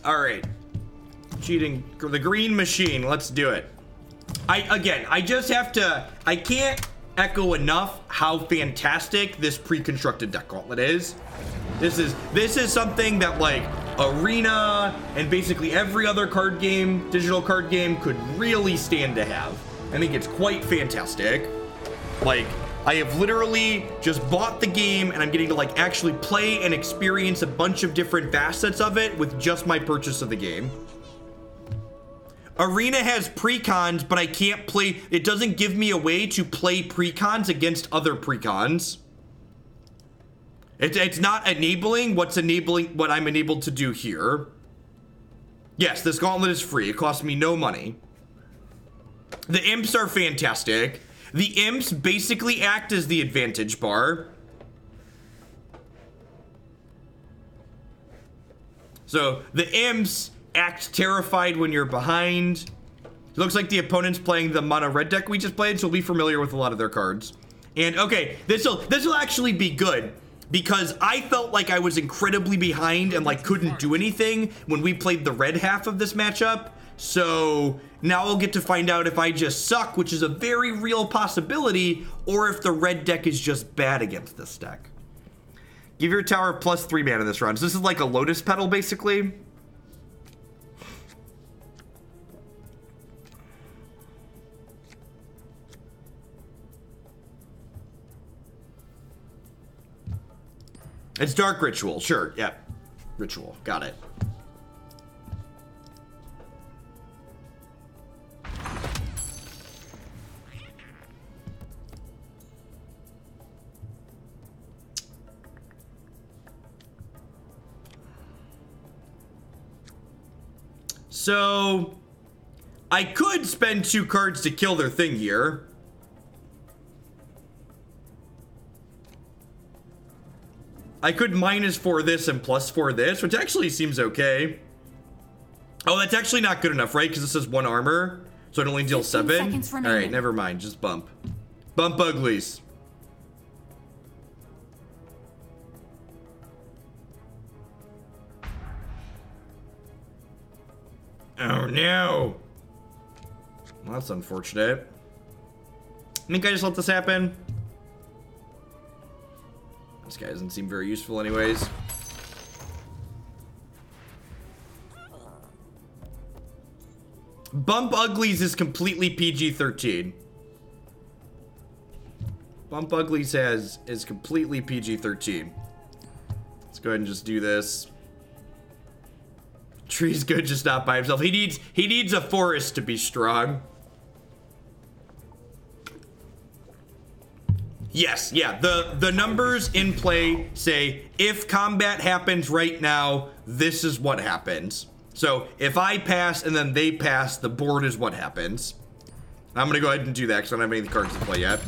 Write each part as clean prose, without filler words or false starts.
All right. Cheating. The green machine. Let's do it. I just have to... I can't echo enough how fantastic this pre-constructed deck gauntlet is. This is something that, like, Arena and basically every other card game, digital card game, could really stand to have. I think it's quite fantastic. Like, I have literally just bought the game and I'm getting to, like, actually play and experience a bunch of different facets of it with just my purchase of the game. Arena has precons, but I can't play. It doesn't give me a way to play precons against other precons. It's not enabling what's enabling what I'm enabled to do here. Yes, this gauntlet is free. It costs me no money. The imps are fantastic. The imps basically act as the advantage bar. So the imps act terrified when you're behind. It looks like the opponent's playing the mono red deck we just played, so we'll be familiar with a lot of their cards. And okay, this'll actually be good because I felt like I was incredibly behind and like couldn't do anything when we played the red half of this matchup. So now I'll get to find out if I just suck, which is a very real possibility, or if the red deck is just bad against this deck. Give your tower +3 mana this round. So this is like a Lotus Petal, basically. It's Dark Ritual, sure, yep. Ritual, got it. So, I could spend 2 cards to kill their thing here. I could -4 this and +4 this, which actually seems okay. Oh, that's actually not good enough, right? Because this is 1 armor, so it only deals 7. All right, never mind. Just bump. Bump uglies. Oh, no. Well, that's unfortunate. I think I just let this happen. This guy doesn't seem very useful anyways. Bump Uglies is completely PG-13. Bump Uglies is completely PG-13. Let's go ahead and just do this. Tree's good, just not by himself. He needs a forest to be strong. Yes, yeah, the numbers in play say if combat happens right now, this is what happens. So if I pass and then they pass, the board is what happens. I'm gonna go ahead and do that because I don't have any cards to play yet.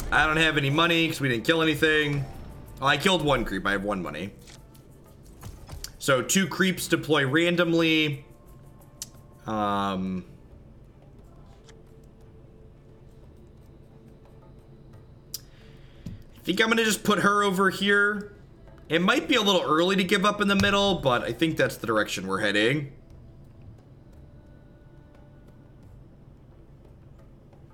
I don't have any money because we didn't kill anything. Oh, I killed 1 creep, I have 1 money. So 2 creeps deploy randomly. I think I'm gonna just put her over here. It might be a little early to give up in the middle, but I think that's the direction we're heading.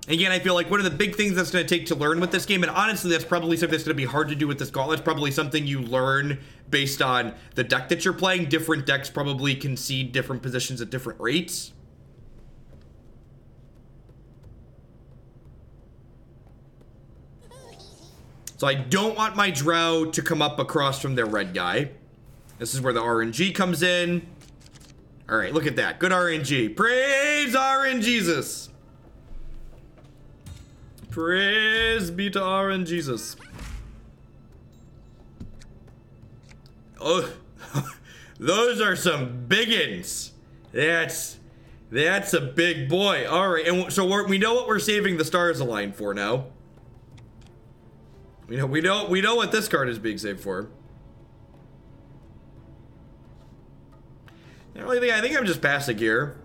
Again, I feel like one of the big things that's going to take to learn with this game, and honestly, that's probably something that's going to be hard to do with this gauntlet. It's probably something you learn based on the deck that you're playing. Different decks probably concede different positions at different rates. So I don't want my Drow to come up across from their red guy. This is where the RNG comes in. All right, look at that. Good RNG. Praise RNGesus. Praise be to RNGesus. Oh, those are some biggins. That's a big boy. All right, and so we know what we're saving the stars align for now. We know what this card is being saved for. I think I'm just passing here.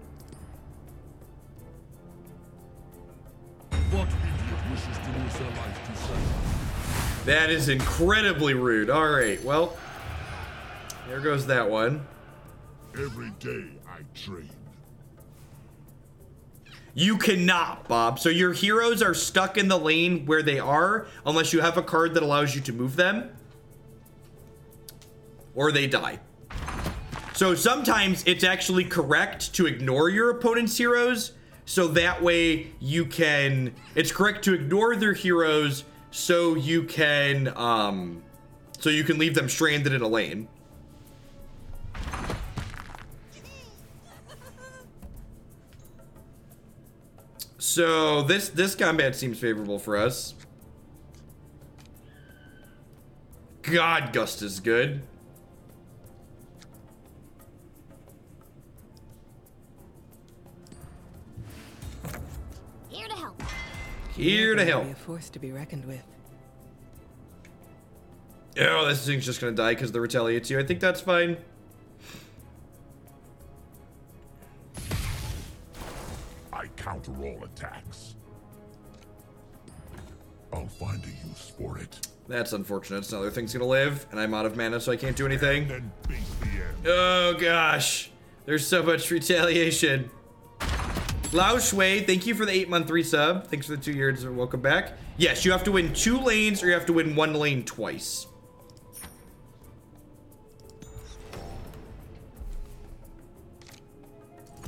That is incredibly rude. All right, well, There goes that one. Every day I train. You cannot, Bob. So your heroes are stuck in the lane where they are unless you have a card that allows you to move them. Or they die. So sometimes it's actually correct to ignore your opponent's heroes. So that way you can... It's correct to ignore their heroes so you can leave them stranded in a lane. So this combat seems favorable for us. God, Gust is good. Here to help. Here to help. A force to be reckoned with. Oh, this thing's just gonna die because of the retaliates here. I think that's fine. I counter all attacks. I'll find a use for it. That's unfortunate. Another thing's gonna live, and I'm out of mana, so I can't do anything. Then face the end. Oh gosh, there's so much retaliation. Lao Shui, thank you for the 8-month resub. Thanks for the 2 years. Welcome back. Yes, you have to win 2 lanes, or you have to win 1 lane twice.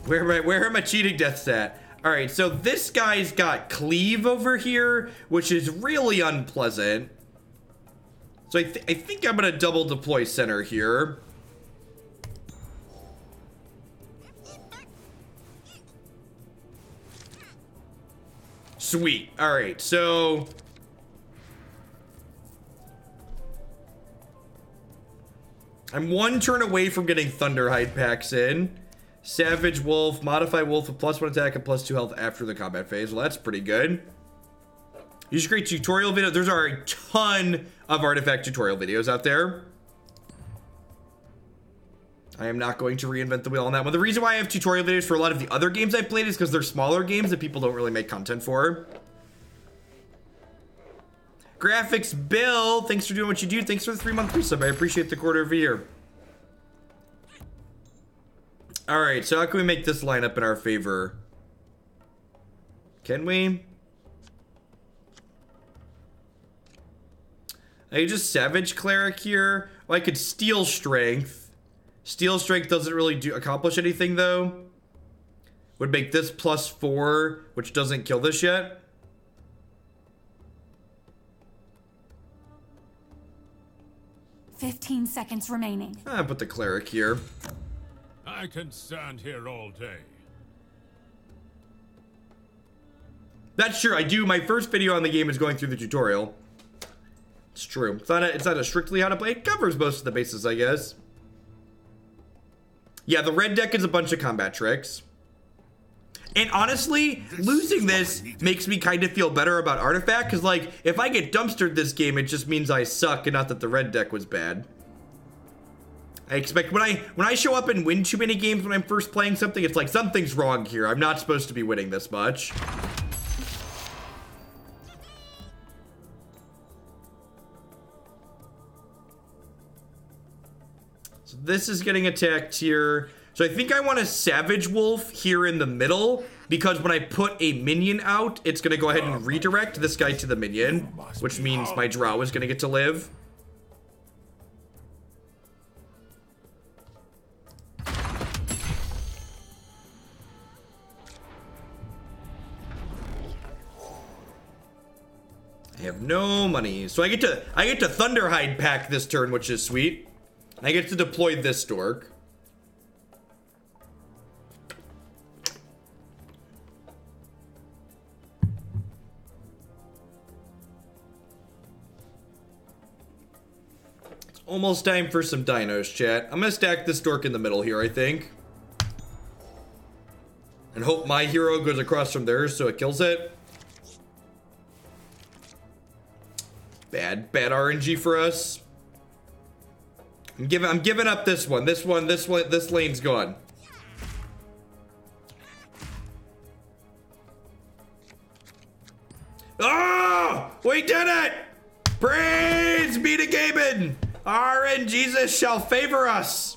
Where are my cheating deaths at? All right, so this guy's got cleave over here, which is really unpleasant. So I think I'm gonna double deploy center here. Sweet. All right, so I'm 1 turn away from getting Thunderhide packs in. Savage Wolf, Modify Wolf with +1 attack and +2 health after the combat phase. Well, that's pretty good. You should create tutorial videos. There's a ton of artifact tutorial videos out there. I am not going to reinvent the wheel on that one. The reason why I have tutorial videos for a lot of the other games I played is because they're smaller games that people don't really make content for. Graphics Bill, thanks for doing what you do. Thanks for the 3-month resub. I appreciate the quarter of a year. All right, so how can we make this lineup in our favor? Can we? I just Savage Cleric here. Well, I could Steel Strength. Steel Strength doesn't really accomplish anything, though. Would make this +4, which doesn't kill this yet. "15 seconds remaining." I'll put the Cleric here. I can stand here all day. That's true. I do. My first video on the game is going through the tutorial. It's true. It's not a strictly how to play. It covers most of the bases, I guess. Yeah, the red deck is a bunch of combat tricks. And honestly, losing this makes me kind of feel better about Artifact, because, like, if I get dumpstered this game, it just means I suck, and not that the red deck was bad. I expect when I show up and win too many games when I'm first playing something, it's like something's wrong here. I'm not supposed to be winning this much. So this is getting attacked here. So I think I want a Savage Wolf here in the middle, because when I put a minion out, it's going to go ahead and redirect this guy to the minion, which means my Drow is going to get to live. I have no money. So I get to Thunderhide pack this turn, which is sweet. I get to deploy this dork. It's almost time for some dinos, chat. I'm gonna stack this dork in the middle here, I think. And hope my hero goes across from theirs so it kills it. Bad RNG for us. I'm giving up this one. This lane's gone. Oh! We did it! Praise be to Gaben! RNGesus shall favor us.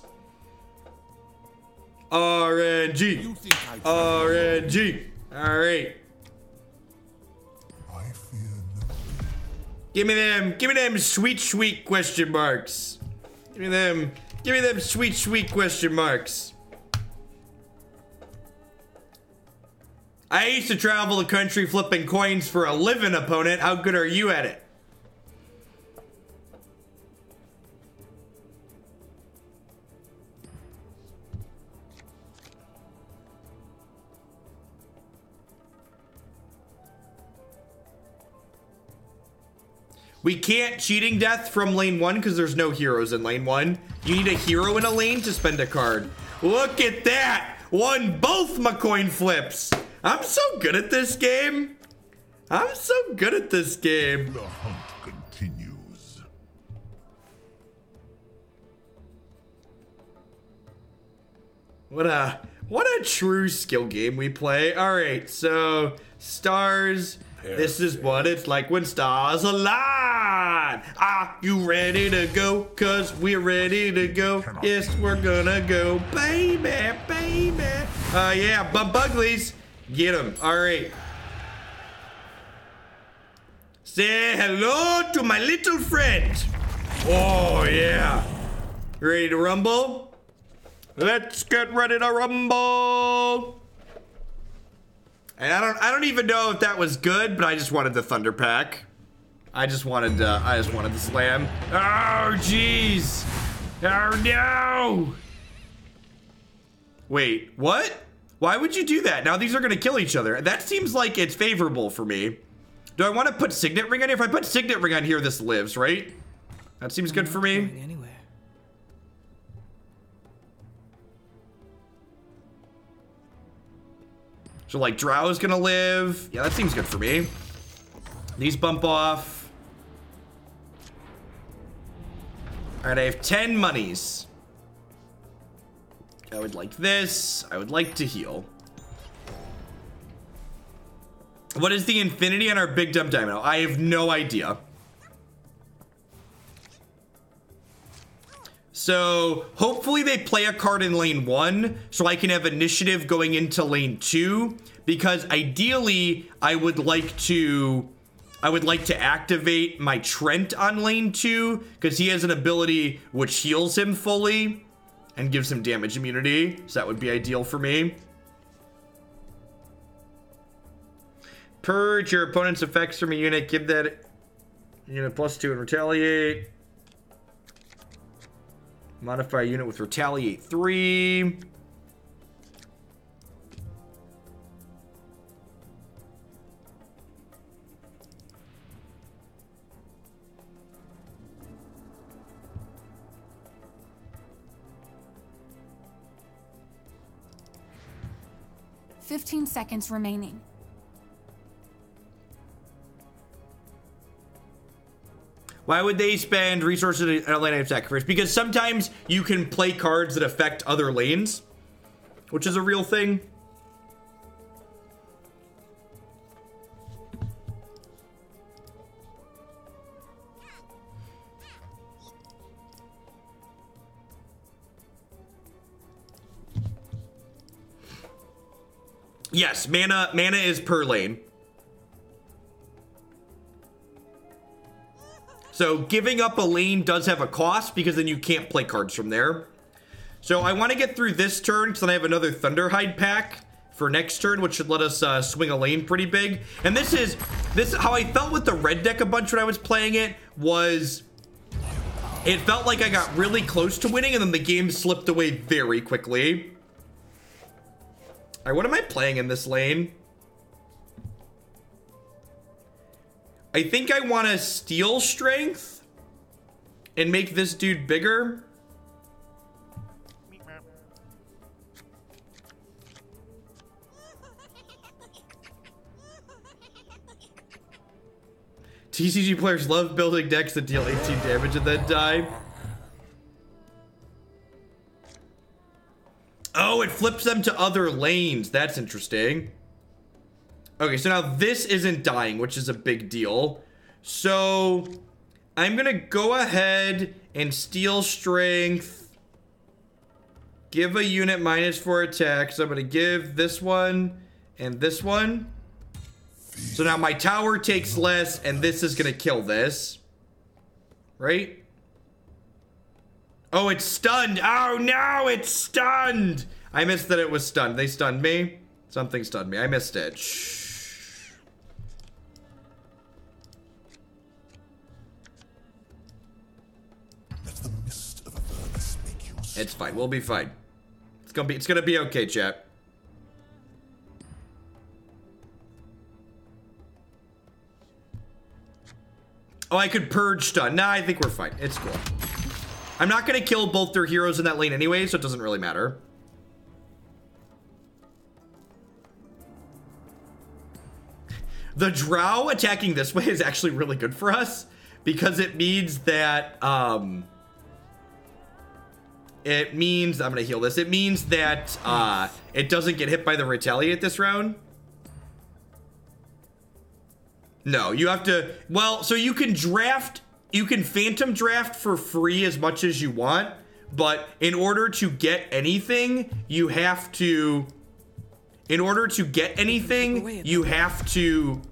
RNG. RNG. All right. I fear nothing. Give me them sweet question marks. Give me them sweet question marks. I used to travel the country flipping coins for a living, opponent. How good are you at it? We can't cheating death from lane 1 because there's no heroes in lane 1. You need a hero in a lane to spend a card. Look at that! Won both my coin flips! I'm so good at this game. I'm so good at this game. The hunt continues. What a true skill game we play. All right, so stars. This is what it's like when stars align. Are you ready to go? Cause we're ready to go. Yes, we're gonna go, baby, baby. Yeah, buglies. Get them. All right. Say hello to my little friend. Oh yeah. Ready to rumble? Let's get ready to rumble. And I don't even know if that was good, but I just wanted the thunder pack. I just wanted the slam. Oh jeez. Oh no. Wait, what? Why would you do that? Now these are gonna kill each other. That seems like it's favorable for me. Do I want to put Signet Ring on here? If I put Signet Ring on here, this lives, right? That seems good for me. Anywhere. So like Drow is gonna live. Yeah, that seems good for me. These bump off. All right, I have 10 monies. I would like this. I would like to heal. What is the infinity on our big dumb dino? I have no idea. So hopefully they play a card in lane 1 so I can have initiative going into lane 2, because ideally I would like to activate my Trent on lane 2 because he has an ability which heals him fully and gives him damage immunity. So that would be ideal for me. Purge your opponent's effects from a unit. Give that unit +2 and retaliate. Modify a unit with retaliate 3. Fifteen seconds remaining. Why would they spend resources in a lane item sacrifice? Because sometimes you can play cards that affect other lanes, which is a real thing. Yes, mana is per lane. So giving up a lane does have a cost because then you can't play cards from there. So I want to get through this turn because then I have another Thunderhide pack for next turn, which should let us swing a lane pretty big. And this is how I felt with the red deck a bunch when I was playing it. Was it felt like I got really close to winning and then the game slipped away very quickly. All right, what am I playing in this lane? I think I want to steal strength and make this dude bigger. TCG players love building decks that deal 18 damage and then die. Oh, it flips them to other lanes. That's interesting. Okay, so now this isn't dying, which is a big deal. So I'm gonna go ahead and steel strength. Give a unit -4 attack. So I'm going to give this one and this one. So now my tower takes less, and this is going to kill this. Right? Oh, it's stunned. Oh, no, it's stunned. I missed that it was stunned. They stunned me. Something stunned me. I missed it. Shh. Let the mist of awareness make you It's fine. We'll be fine. It's gonna be okay, chat. Oh, I could purge stun. Nah, I think we're fine. It's cool. I'm not gonna kill both their heroes in that lane anyway, so it doesn't really matter. The drow attacking this way is actually really good for us because it means that I'm gonna heal this. It means that it doesn't get hit by the retaliate this round. No, you have to, well, so you can phantom draft for free as much as you want, but in order to get anything, you have to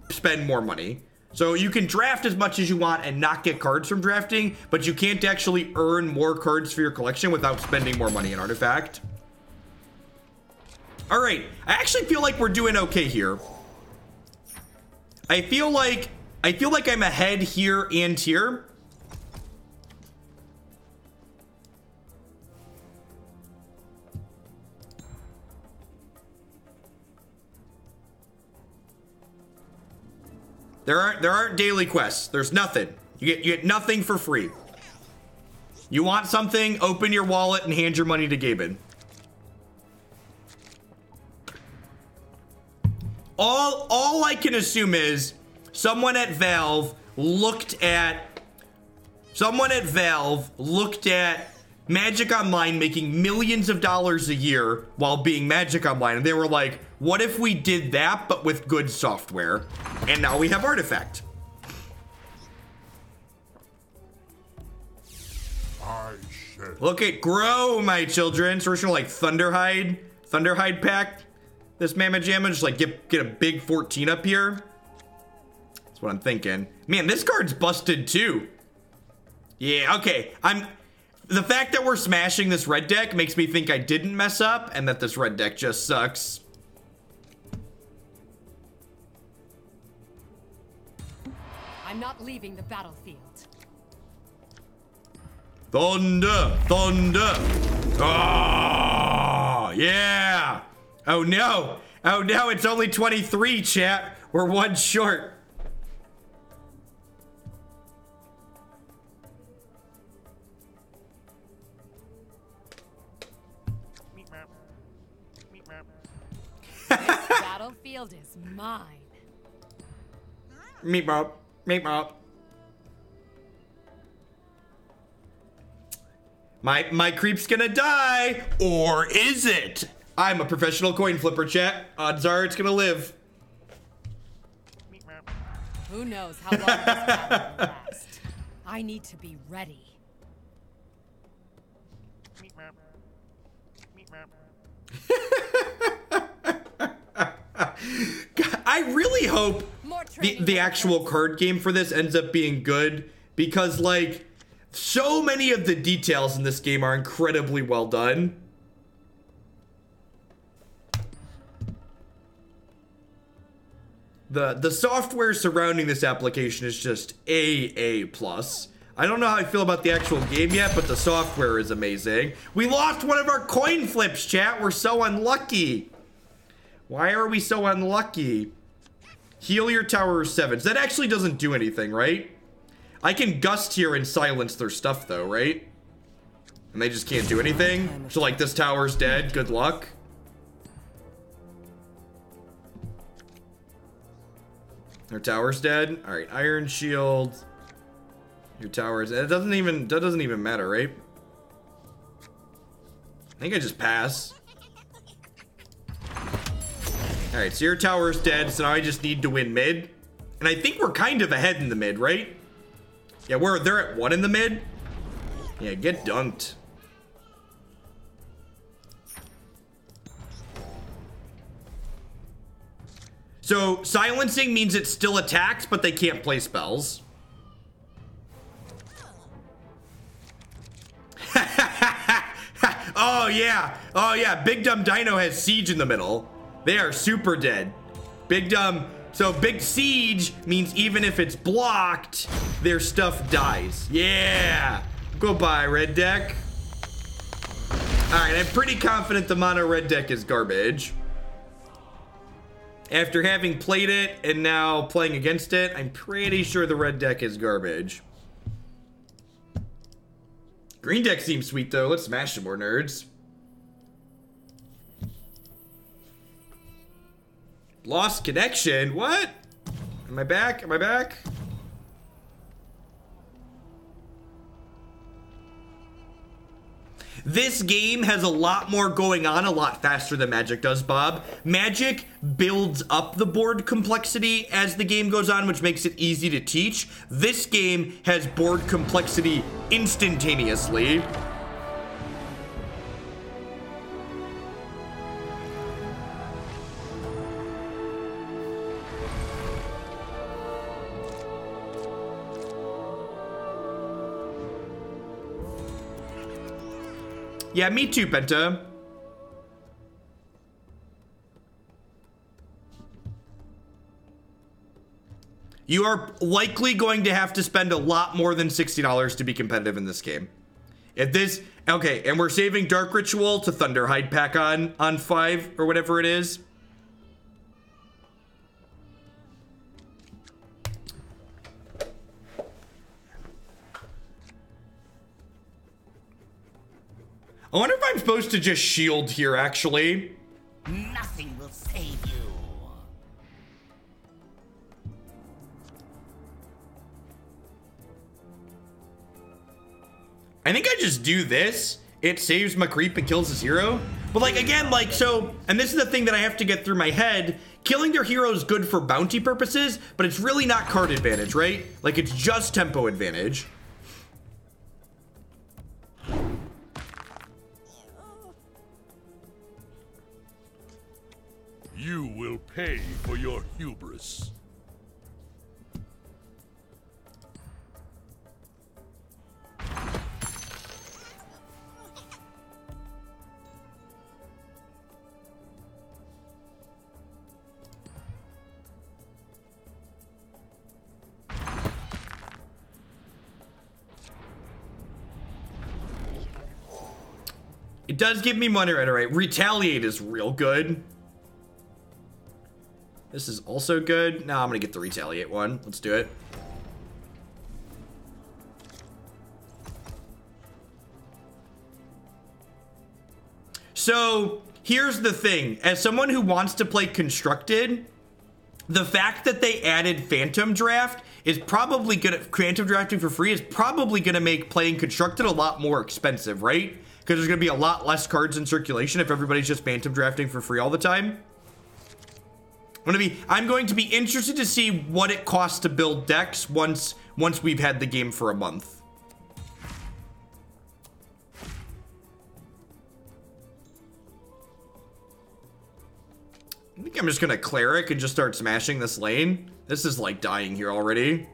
spend more money. So you can draft as much as you want and not get cards from drafting, but you can't actually earn more cards for your collection without spending more money in Artifact. All right, I actually feel like we're doing okay here. I feel like I'm ahead here and here. There aren't daily quests. There's nothing. You get nothing for free. You want something, open your wallet and hand your money to Gaben. All I can assume is someone at Valve looked at Magic Online making millions of dollars a year while being Magic Online, and they were like, what if we did that but with good software? And now we have Artifact. Look at grow, my children. So we're just gonna like Thunderhide pack this Mamma Jamma, just like get a big 14 up here. That's what I'm thinking. Man, this card's busted too. Yeah, okay. The fact that we're smashing this red deck makes me think I didn't mess up and that this red deck just sucks. I'm not leaving the battlefield. Thunder, thunder. Oh, yeah. Oh no. Oh no, it's only 23, chat. We're one short. This battlefield is mine. Meep mop. Meep mop. My creep's gonna die, or is it? I'm a professional coin flipper, chat. Odds are it's gonna live. Who knows how long this battle will last? I need to be ready. I really hope the actual card game for this ends up being good, because like so many of the details in this game are incredibly well done. The software surrounding this application is just A+. I don't know how I feel about the actual game yet, but the software is amazing. We lost one of our coin flips, chat. We're so unlucky. Why are we so unlucky? Heal your tower 7s. That actually doesn't do anything, right? I can gust here and silence their stuff though, right? And they just can't do anything. So like this tower's dead. Good luck. Their tower's dead. All right, Iron Shield. Your tower's. That doesn't even matter, right? I think I just pass. All right, so your tower's dead. So now I just need to win mid, and I think we're kind of ahead in the mid, right? Yeah, they're at 1 in the mid. Yeah, get dunked. So, silencing means it still attacks, but they can't play spells. Oh, yeah. Oh, yeah. Big Dumb Dino has Siege in the middle. They are super dead. Big Dumb... So, Big Siege means even if it's blocked, their stuff dies. Yeah. Goodbye, red deck. Alright, I'm pretty confident the mono red deck is garbage. After having played it and now playing against it, I'm pretty sure the red deck is garbage. Green deck seems sweet, though. Let's smash some more nerds. Lost connection? What? Am I back? Am I back? This game has a lot more going on a lot faster than Magic does, Bob. Magic builds up the board complexity as the game goes on, which makes it easy to teach. This game has board complexity instantaneously. Yeah, me too, Penta. You are likely going to have to spend a lot more than $60 to be competitive in this game. If this... Okay, and we're saving Dark Ritual to Thunderhide pack on 5 or whatever it is. I wonder if I'm supposed to just shield here, actually. Nothing will save you. I think I just do this. It saves my creep and kills his hero. But like, again, like, so, and this is the thing that I have to get through my head. Killing their hero is good for bounty purposes, but it's really not card advantage, right? Like, it's just tempo advantage. You will pay for your hubris. It does give me money right away. Retaliate is real good. This is also good. No, I'm gonna get the Retaliate one. Let's do it. So, here's the thing. As someone who wants to play Constructed, the fact that they added Phantom Draft is probably gonna... Phantom Drafting for free is probably gonna make playing Constructed a lot more expensive, right? Because there's gonna be a lot less cards in circulation if everybody's just Phantom Drafting for free all the time. I'm going to be interested to see what it costs to build decks once we've had the game for a month. I think I'm just gonna Cleric and just start smashing this lane. This is like dying here already.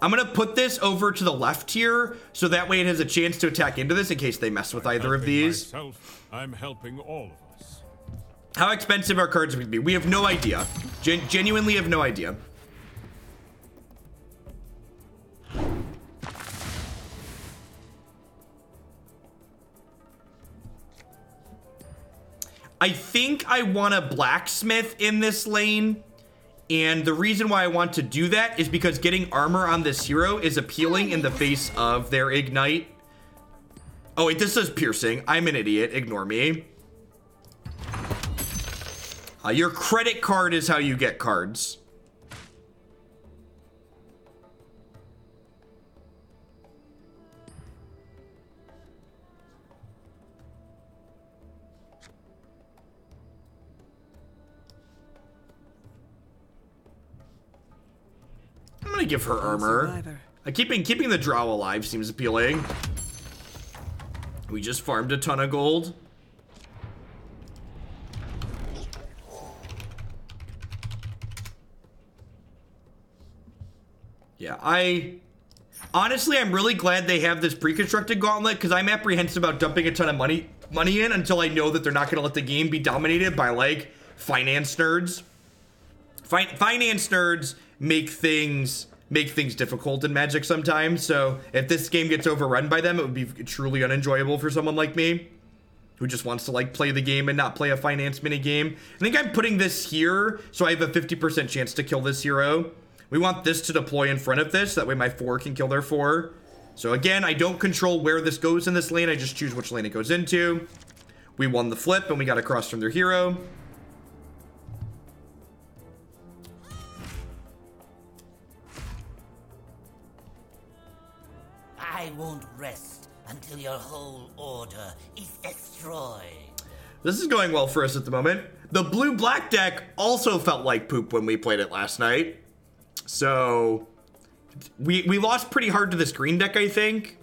I'm gonna put this over to the left here, so that way it has a chance to attack into this in case they mess with either of these. Myself, I'm helping all of us. How expensive our cards would be? We have no idea. Genuinely have no idea. I think I want a blacksmith in this lane. And the reason why I want to do that is because getting armor on this hero is appealing in the face of their ignite. Oh wait, this says piercing. I'm an idiot. Ignore me. Your credit card is how you get cards. I'm gonna give her armor. Keeping the drow alive seems appealing. We just farmed a ton of gold. Yeah, honestly, I'm really glad they have this pre-constructed gauntlet because I'm apprehensive about dumping a ton of money in until I know that they're not going to let the game be dominated by like finance nerds. Finance nerds make things difficult in Magic sometimes. So if this game gets overrun by them, it would be truly unenjoyable for someone like me who just wants to like play the game and not play a finance mini game. I think I'm putting this here so I have a 50% chance to kill this hero. We want this to deploy in front of this. That way my 4 can kill their 4. So again, I don't control where this goes in this lane. I just choose which lane it goes into. We won the flip and we got across from their hero. I won't rest until your whole order is destroyed. This is going well for us at the moment. The blue-black deck also felt like poop when we played it last night. So we lost pretty hard to this green deck, I think.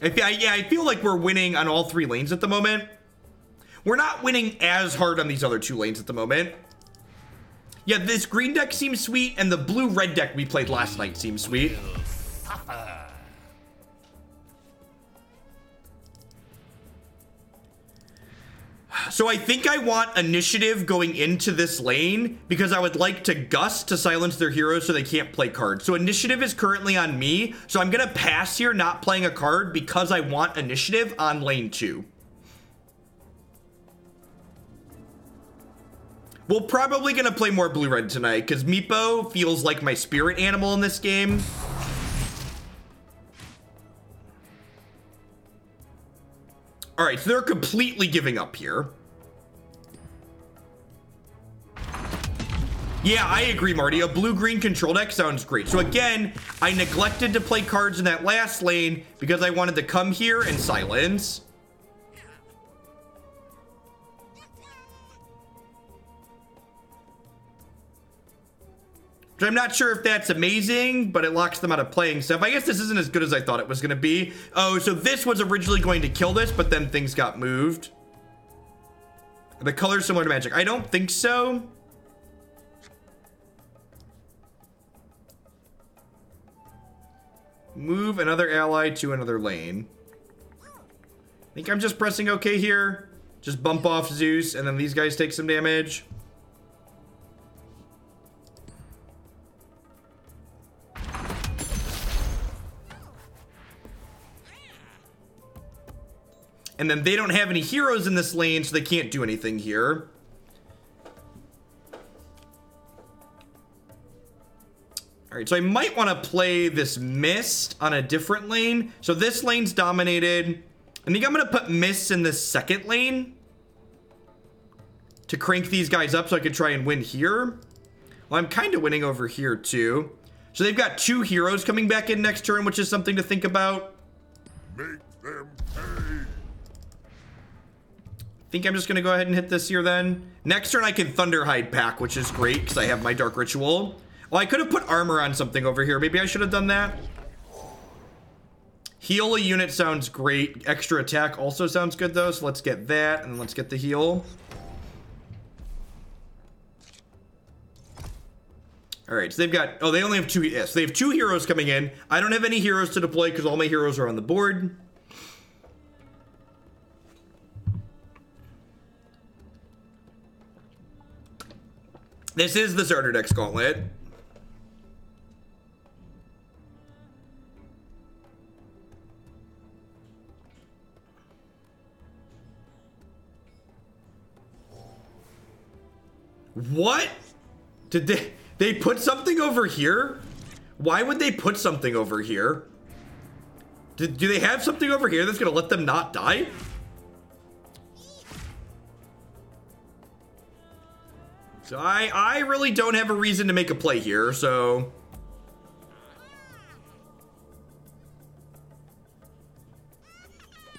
I feel like we're winning on all 3 lanes at the moment. We're not winning as hard on these other 2 lanes at the moment. Yeah, this green deck seems sweet, and the blue-red deck we played last night seems sweet. So I think I want initiative going into this lane because I would like to gust to silence their heroes so they can't play cards. So initiative is currently on me. So I'm going to pass here not playing a card because I want initiative on lane 2. We're probably going to play more blue-red tonight because Meepo feels like my spirit animal in this game. All right, so they're completely giving up here. Yeah, I agree, Marty. A blue-green control deck sounds great. So again, I neglected to play cards in that last lane because I wanted to come here and silence. Which I'm not sure if that's amazing, but it locks them out of playing stuff. I guess this isn't as good as I thought it was going to be. Oh, so this was originally going to kill this, but then things got moved. The color's similar to Magic. I don't think so. Move another ally to another lane. I think I'm just pressing OK here. Just bump off Zeus, and then these guys take some damage. And then they don't have any heroes in this lane, so they can't do anything here. All right, so I might want to play this Mist on a different lane. So this lane's dominated. I think I'm going to put Mist in this second lane to crank these guys up so I can try and win here. Well, I'm kind of winning over here too. So they've got 2 heroes coming back in next turn, which is something to think about. Make them pay. I think I'm just going to go ahead and hit this here then. Next turn I can Thunderhide pack, which is great because I have my Dark Ritual. Well, I could have put armor on something over here. Maybe I should have done that. Heal a unit sounds great. Extra attack also sounds good though, so let's get that and then let's get the heal. All right, so they've got, oh, they only have 2, yes, they have 2 heroes coming in. I don't have any heroes to deploy because all my heroes are on the board. This is the starter deck's gauntlet. What? Did they put something over here? Why would they put something over here? Do they have something over here that's gonna let them not die? So I really don't have a reason to make a play here, so.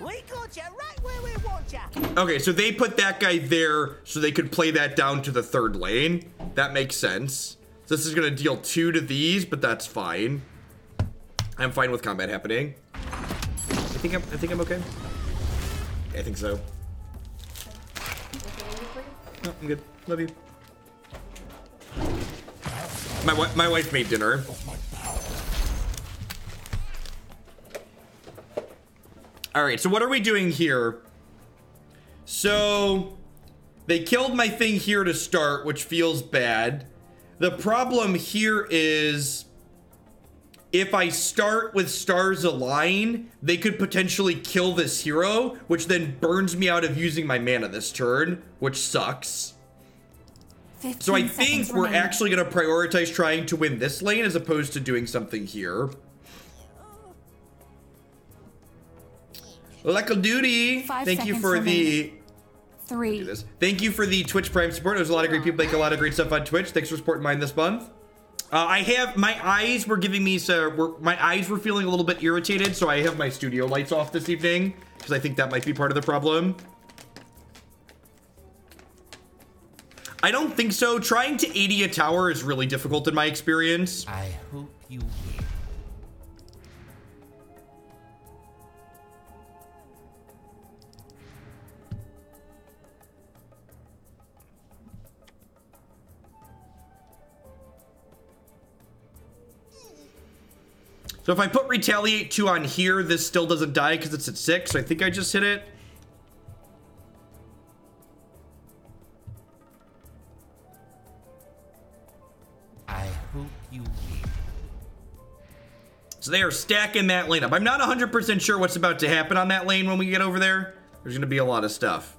We got you right where we want you. Okay, so they put that guy there so they could play that down to the 3rd lane. That makes sense. So this is gonna deal 2 to these, but that's fine. I'm fine with combat happening. I think I'm okay. I think so. No, I'm good. Love you. My wife made dinner. All right, so what are we doing here? So they killed my thing here to start, which feels bad. The problem here is if I start with stars align, they could potentially kill this hero, which then burns me out of using my mana this turn, which sucks. So I think we're actually going to prioritize trying to win this lane as opposed to doing something here. Luck of duty. Thank you for the 3. Thank you for the Twitch Prime support. There's a lot of great people making a lot of great stuff on Twitch. Thanks for supporting mine this month. I have my eyes were giving me my eyes were feeling a little bit irritated, so I have my studio lights off this evening because I think that might be part of the problem. I don't think so. Trying to 80 a tower is really difficult in my experience. I hope you will. So if I put retaliate 2 on here, this still doesn't die because it's at 6. So I think I just hit it. I hope you will. So they are stacking that lane up. I'm not 100% sure what's about to happen on that lane when we get over there. There's going to be a lot of stuff.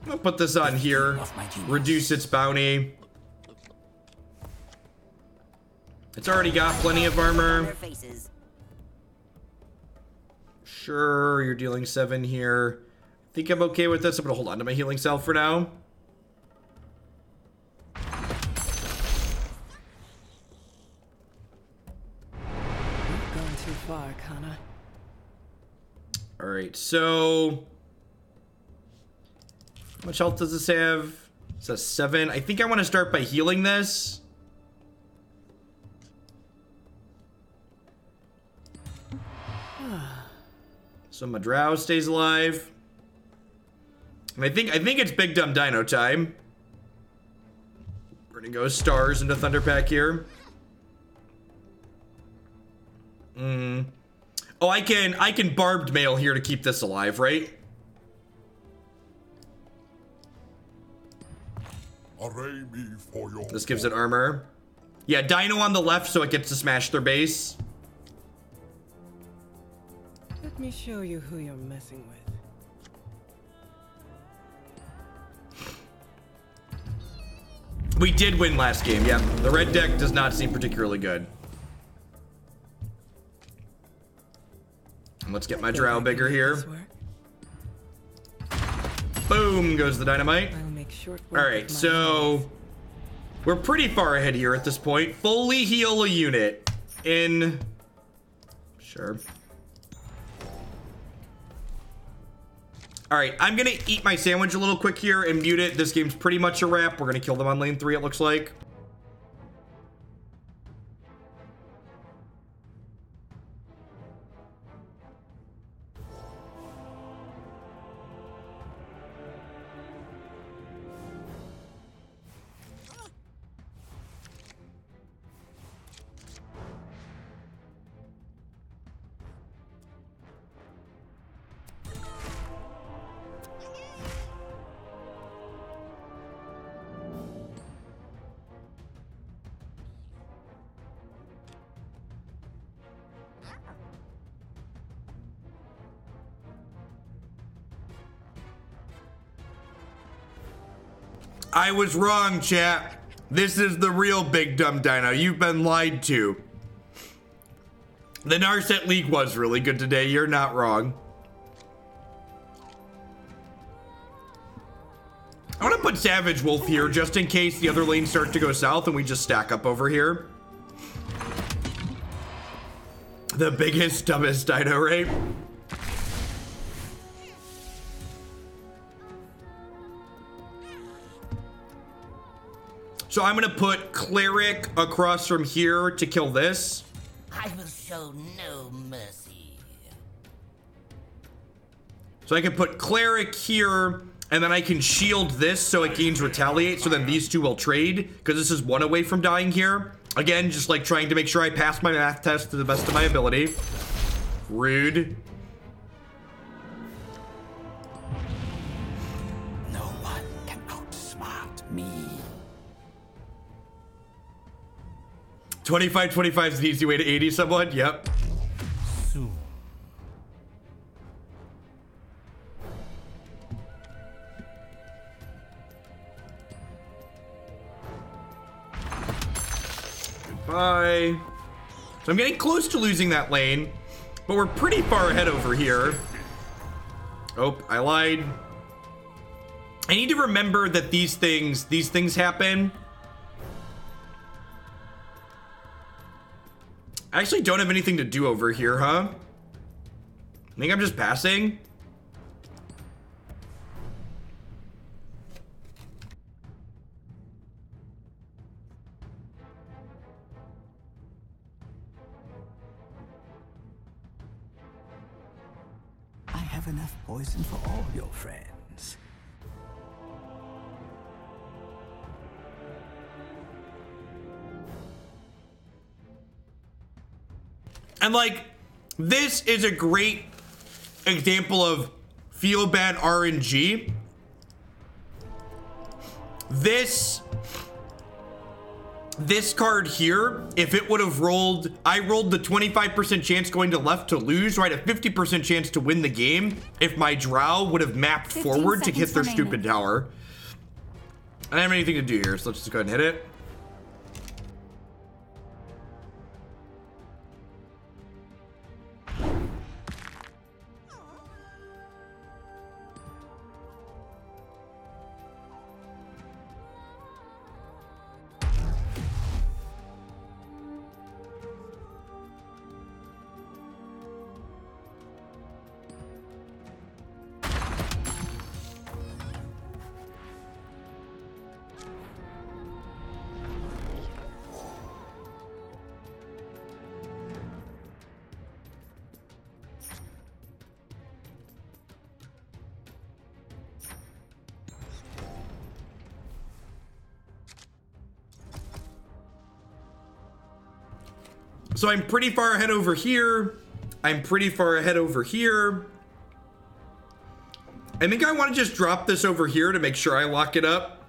I'll put this on here. Reduce its bounty. It's already got plenty of armor. Sure, you're dealing 7 here. I think I'm okay with this. I'm gonna hold on to my healing cell for now. You've gone too far, Kana. All right, so how much health does this have? It says 7. I think I want to start by healing this. So my drow stays alive. And I think it's Big Dumb Dino time. We're gonna go stars into Thunder Pack here. Oh, I can barbed mail here to keep this alive, right? Array me for your This gives it armor. Yeah, Dino on the left so it gets to smash their base. Let me show you who you're messing with. We did win last game, yeah. The red deck does not seem particularly good. Let's get my drow bigger here. Boom goes the dynamite. I'll make short All work right, of my so we're pretty far ahead here at this point. Fully heal a unit in... Sure. All right, I'm gonna eat my sandwich a little quick here and mute it. This game's pretty much a wrap. We're gonna kill them on lane 3, it looks like. I was wrong, chat. This is the real Big Dumb Dino. You've been lied to. The Narset League was really good today. You're not wrong. I want to put Savage Wolf here just in case the other lanes start to go south and we just stack up over here. The biggest, dumbest dino rape. So I'm gonna put Cleric across from here to kill this. I will show no mercy. So I can put Cleric here, and then I can shield this so it gains Retaliate, so then these two will trade, because this is one away from dying here. Again, just like trying to make sure I pass my math test to the best of my ability. Rude. No one can outsmart me. 25-25 is an easy way to 80 someone. Yep. Soon. Bye. So I'm getting close to losing that lane, but we're pretty far ahead over here. Oh, I lied. I need to remember that these things happen. I actually don't have anything to do over here, huh? I think I'm just passing. I have enough poison for all your friends. And like, this is a great example of feel bad RNG. This card here, if it would have rolled, I rolled the 25% chance going to left to lose, right? A 50% chance to win the game if my drow would have mapped 15 forward to hit seconds their remaining. stupid tower. I don't have anything to do here, so let's just go ahead and hit it. So I'm pretty far ahead over here. I'm pretty far ahead over here. I think I want to just drop this over here to make sure I lock it up.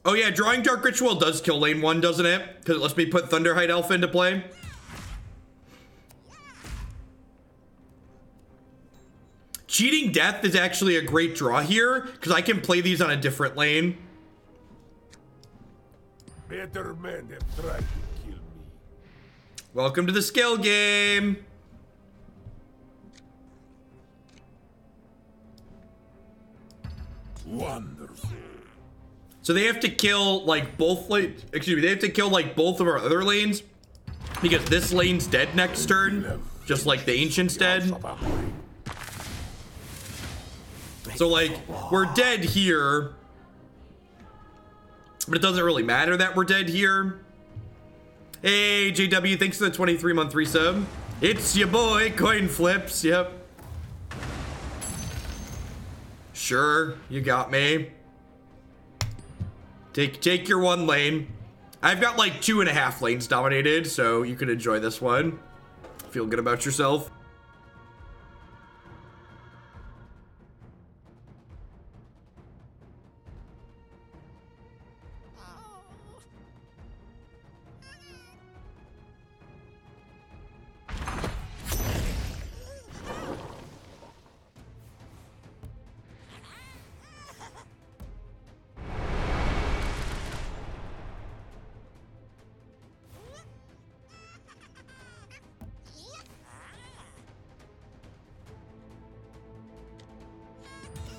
Oh yeah, drawing Dark Ritual does kill lane 1, doesn't it? Because it lets me put Thunderhide Elf into play. Cheating Death is actually a great draw here, because I can play these on a different lane. Better men have tried to kill me. Welcome to the skill game. Wonderful. So they have to kill like both lanes. Excuse me, they have to kill like both of our other lanes, because this lane's dead next turn, just like the Ancient's dead. So like, we're dead here, but it doesn't really matter that we're dead here. Hey, JW, thanks for the 23-month resub. It's your boy, Coin Flips, yep. Sure, you got me. Take your one lane. I've got like 2.5 lanes dominated, so you can enjoy this one. Feel good about yourself.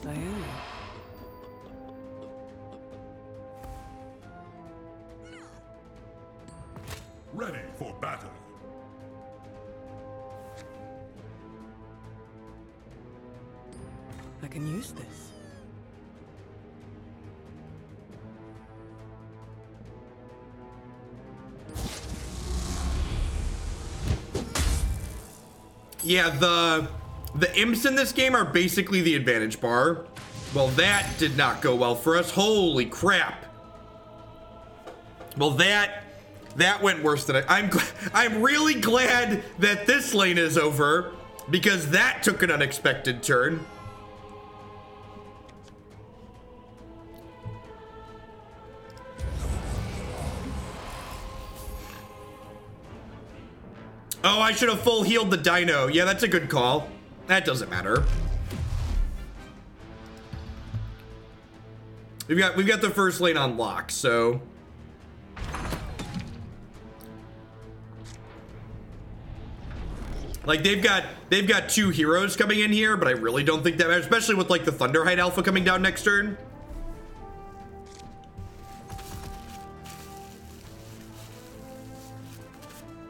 I owe you. Ready for battle. I can use this. Yeah, the imps in this game are basically the advantage bar. Well, that did not go well for us. Holy crap. Well, that went worse than I'm really glad that this lane is over, because that took an unexpected turn. Oh, I should have full healed the dino. Yeah, that's a good call. That doesn't matter. We've got the first lane on lock, so like they've got two heroes coming in here, but I really don't think that matters, especially with like the Thunderhide Alpha coming down next turn.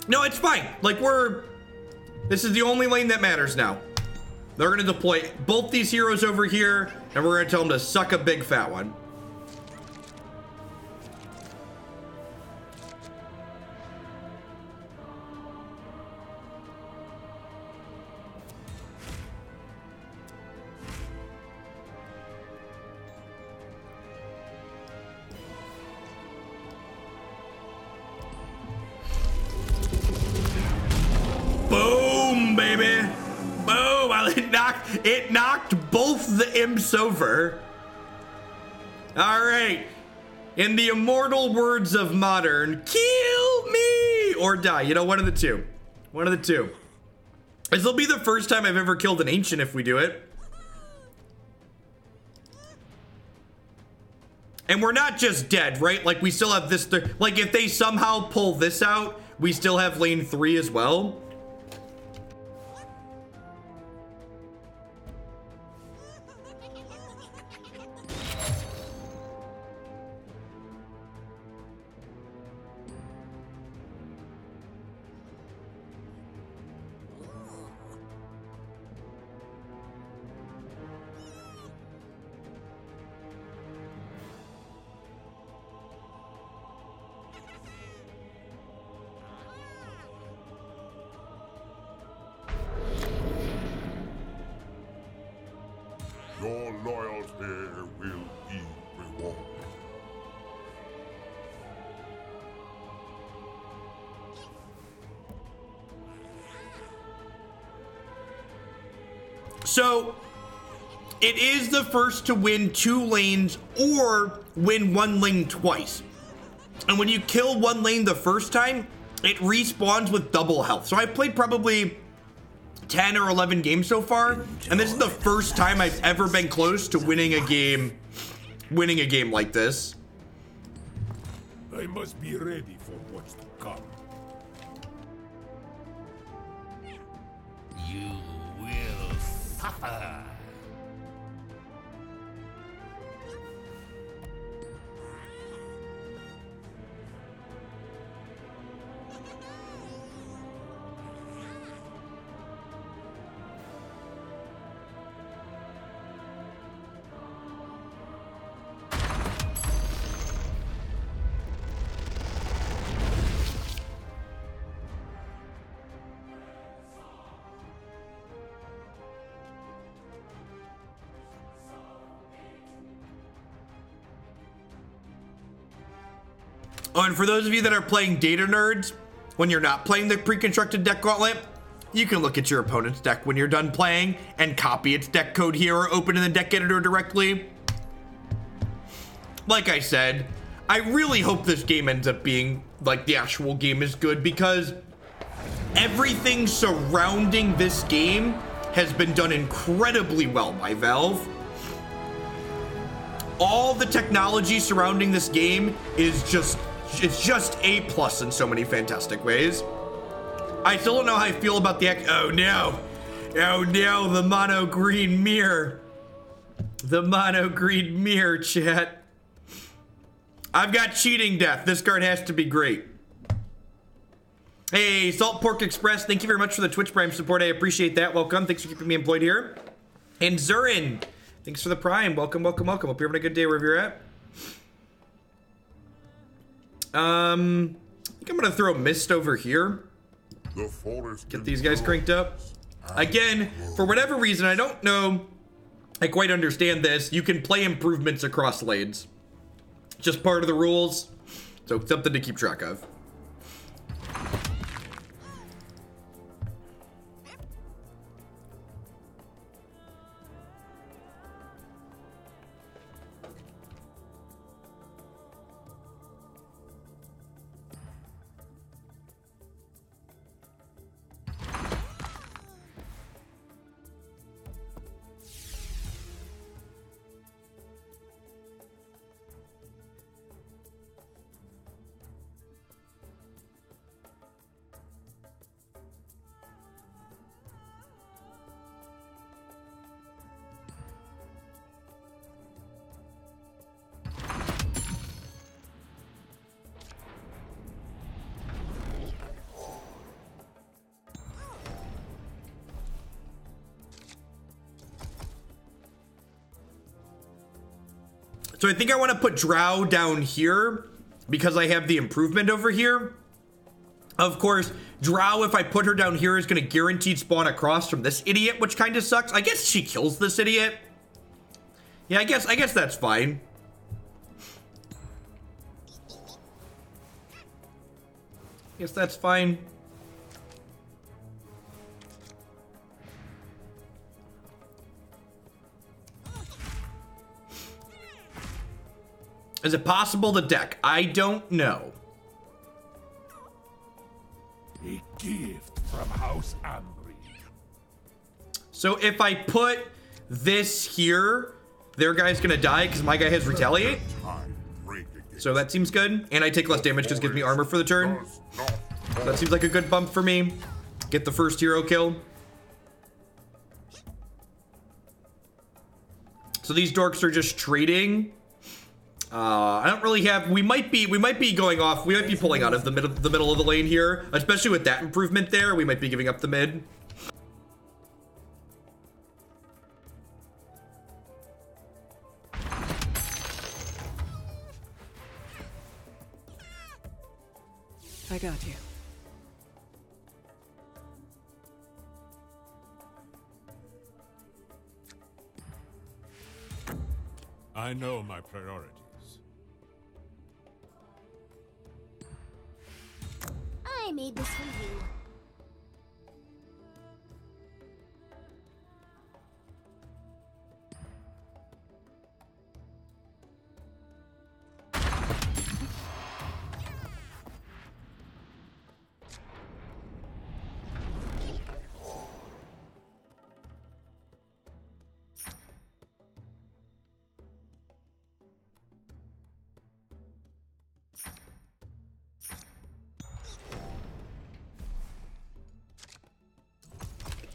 No, it's fine. Like this is the only lane that matters now. They're gonna deploy both these heroes over here, and we're gonna tell them to suck a big fat one. Boom, baby. Boom. It knocked both the imps over. All right. In the immortal words of modern, kill me or die. You know, one of the two. One of the two. This will be the first time I've ever killed an ancient if we do it. And we're not just dead, right? Like, we still have this. Like, if they somehow pull this out, we still have lane 3 as well. Your loyalty will be rewarded. So, it is the first to win 2 lanes or win 1 lane twice. And when you kill 1 lane the first time, it respawns with double health. So I played probably 10 or 11 games so far, and this is the first time I've ever been close to winning a game like this. I must be ready for what's to come. You will suffer. Oh, and for those of you that are playing Data Nerds, when you're not playing the pre-constructed deck gauntlet, you can look at your opponent's deck when you're done playing and copy its deck code here or open in the deck editor directly. Like I said, I really hope this game ends up being, like, the actual game is good, because everything surrounding this game has been done incredibly well by Valve. All the technology surrounding this game is just A+ in so many fantastic ways. I still don't know how I feel about the oh no, the mono green mirror. The mono green mirror, chat. I've got cheating death. This card has to be great. Hey, Salt Pork Express, thank you very much for the Twitch Prime support. I appreciate that. Welcome. Thanks for keeping me employed here. And Zurin, thanks for the Prime. Welcome, welcome, welcome. Hope you're having a good day wherever you're at. I think I'm gonna throw Mist over here. The forest Get these guys cranked up. Again, for whatever reason, I don't know. I quite understand this. You can play improvements across lanes. Just part of the rules. So something to keep track of. So I think I want to put Drow down here because I have the improvement over here. Of course, Drow, if I put her down here, is going to guaranteed spawn across from this idiot, which kind of sucks. I guess she kills this idiot. Yeah, I guess that's fine. Guess that's fine. Is it possible to deck? I don't know. A gift from House Ambry. So if I put this here, their guy's gonna die because my guy has retaliate. So that seems good. And I take less damage because it gives me armor for the turn. So that seems like a good bump for me. Get the first hero kill. So these dorks are just trading. I don't really have. We might be going off. We might be pulling out of the middle of the lane here, especially with that improvement there. We might be giving up the mid. I got you. I know my priorities. I made this for you.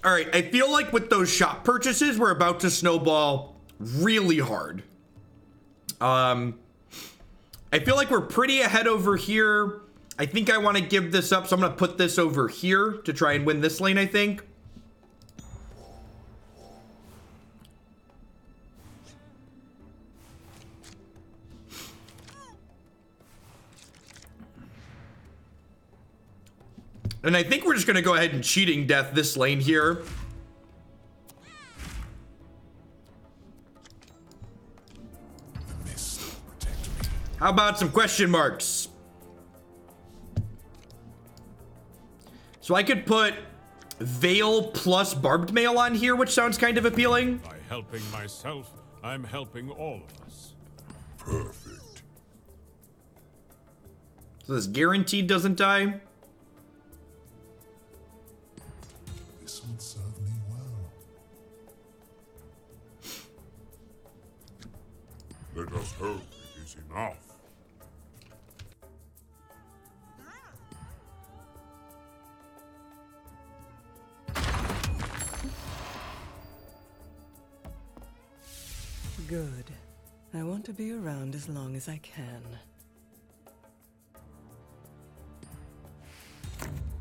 All right, I feel like with those shop purchases, we're about to snowball really hard. I feel like we're pretty ahead over here. I think I want to give this up, so I'm going to put this over here to try and win this lane, I think. And I think we're just going to go ahead and cheating death this lane here. How about some question marks? So I could put Veil plus Barbed Mail on here, which sounds kind of appealing. By helping myself, I'm helping all of us. Perfect. So this guaranteed doesn't die. This would serve me well. Let us hope it is enough. I want to be around as long as I can.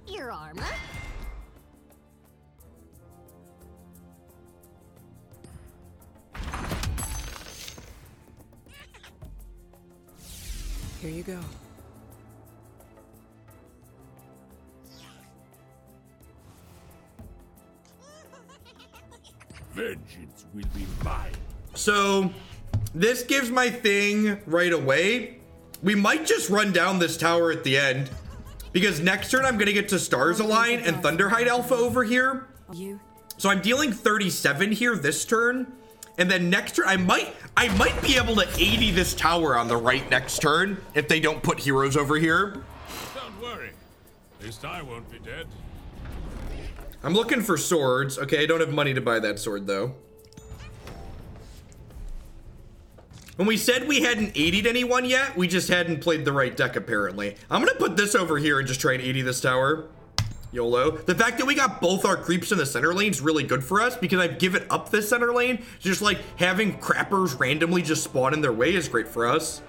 Your armor? Here you go. Vengeance will be mine. So this gives my thing right away. We might just run down this tower at the end, because next turn I'm gonna get to Stars Align and Thunderhide Alpha over here. You? So I'm dealing 37 here this turn, and then next turn I might be able to 80 this tower on the right next turn if they don't put heroes over here. Don't worry. At least I won't be dead. I'm looking for swords. Okay, I don't have money to buy that sword though. When we said we hadn't 80'd anyone yet, we just hadn't played the right deck apparently. I'm gonna put this over here and just try and 80 this tower. YOLO. The fact that we got both our creeps in the center lane is really good for us because I've given up this center lane. Just like having crappers randomly just spawn in their way is great for us.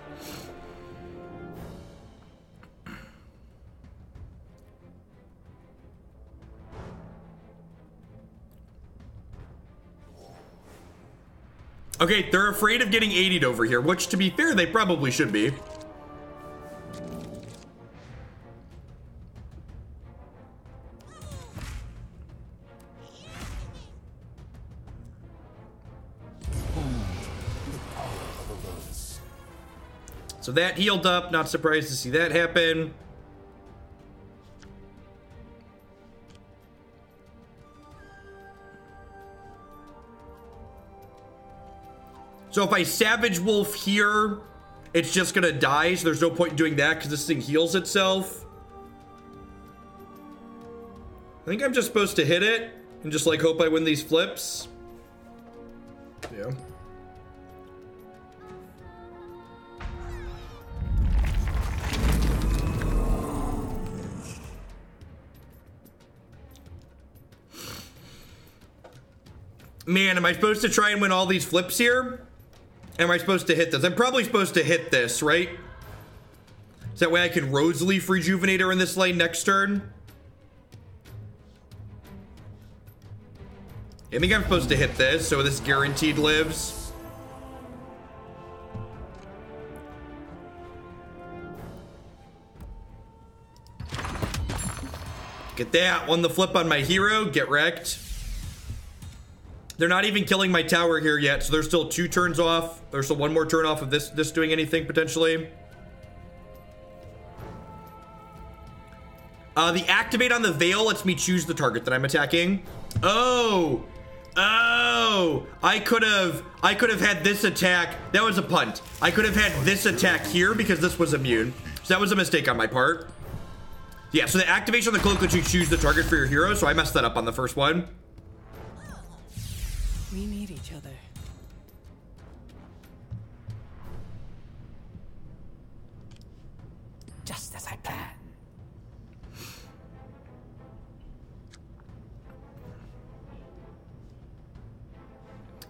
Okay, they're afraid of getting 80'd over here, which to be fair, they probably should be. So that healed up, not surprised to see that happen. So if I Savage Wolf here, it's just gonna die, so there's no point in doing that because this thing heals itself. I think I'm just supposed to hit it and just like hope I win these flips. Yeah. Man, am I supposed to try and win all these flips here? Am I supposed to hit this? I'm probably supposed to hit this, right? So that way I can Roseleaf Rejuvenator in this lane next turn. I think I'm supposed to hit this, so this guaranteed lives. Get that. Won the flip on my hero. Get wrecked. They're not even killing my tower here yet, so there's still 2 turns off. There's still 1 more turn off of this doing anything potentially. The activate on the Veil lets me choose the target that I'm attacking. Oh, I could have had this attack. That was a punt. I could have had this attack here because this was immune. So that was a mistake on my part. Yeah, so the activation on the cloak lets you choose the target for your hero, so I messed that up on the first one. We need each other. Just as I planned.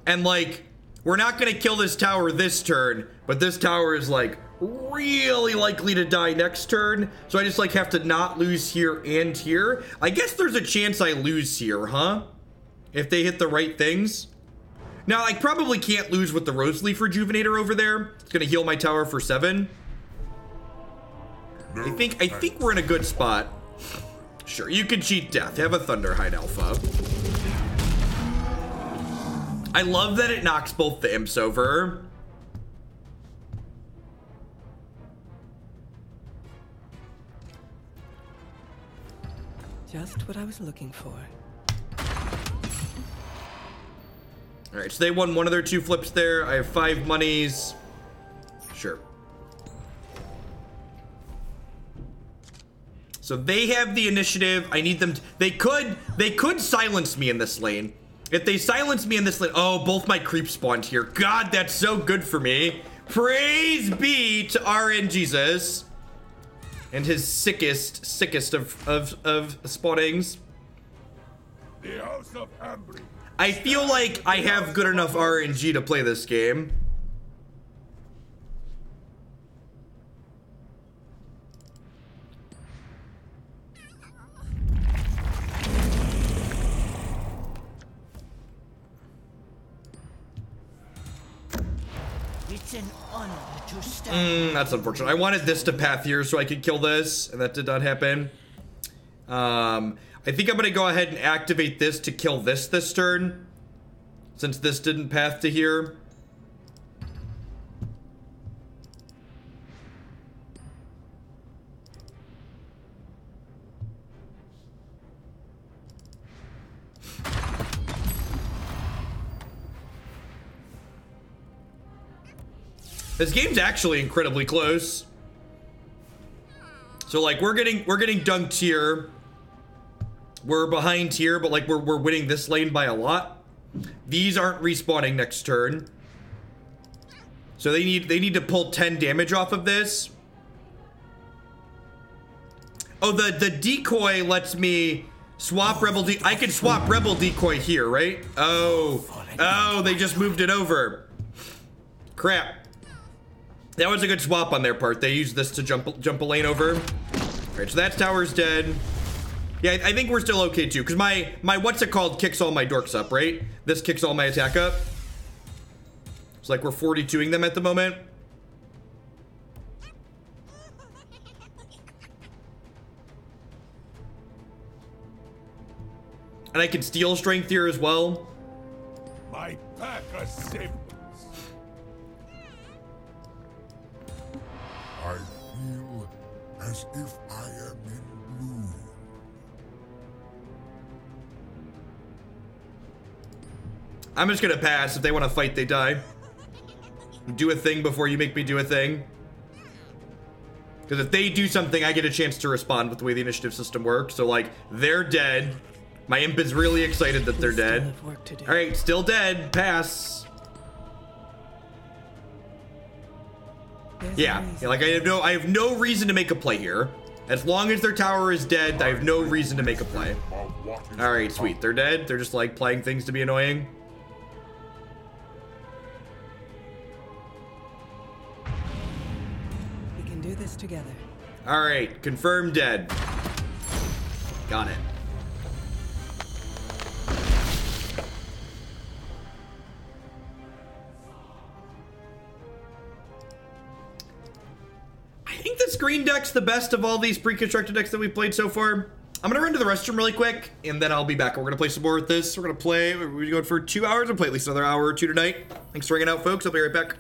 And like, we're not gonna kill this tower this turn, but this tower is like really likely to die next turn. So I just like have to not lose here and here. I guess there's a chance I lose here, huh? If they hit the right things. Now, I probably can't lose with the Roseleaf Rejuvenator over there. It's gonna heal my tower for 7. No I think we're in a good spot. Sure, you can cheat death. Have a Thunderhide Alpha. I love that it knocks both the imps over. Just what I was looking for. All right, so they won 1 of their 2 flips there. I have 5 monies. Sure. So they have the initiative. I need them to, they could silence me in this lane. If they silence me in this lane, oh, both my creeps spawned here. God, that's so good for me. Praise be to RN Jesus and his sickest of spawnings. The House of Ambry. I feel like I have good enough RNG to play this game. It's an honor to stand. That's unfortunate. I wanted this to path here so I could kill this, and that did not happen. I think I'm gonna go ahead and activate this to kill this turn, since this didn't path to here. This game's actually incredibly close. So like we're getting dunked here. We're behind here, but like we're winning this lane by a lot. These aren't respawning next turn. So they need to pull 10 damage off of this. Oh, the decoy lets me swap rebel I can swap rebel decoy here, right? Oh, they just moved it over. Crap. That was a good swap on their part. They used this to jump a lane over. All right, so that tower's dead. Yeah, I think we're still okay too, because my what's it called kicks all my dorks up, right? This kicks all my attack up. It's like we're 42ing them at the moment. And I can steal strength here as well. My pack assembles. I feel as if I am in bloom. I'm just gonna pass. If they want to fight, they die. Do a thing before you make me do a thing. Because if they do something, I get a chance to respond with the way the initiative system works. So like, they're dead. My imp is really excited that they're We still dead. have work to do. All right, still dead. Pass. There's a Yeah, reason. like I have no reason to make a play here. As long as their tower is dead, I have no reason to make a play. Of what is All right, sweet. They're dead. They're just like playing things to be annoying. We can do this together. All right, confirmed dead. Got it. I think this green deck's the best of all these pre-constructed decks that we've played so far. I'm gonna run to the restroom really quick, and then I'll be back. We're gonna play some more with this. We're going for 2 hours. We'll play at least another hour or two tonight. Thanks for hanging out, folks. I'll be right back.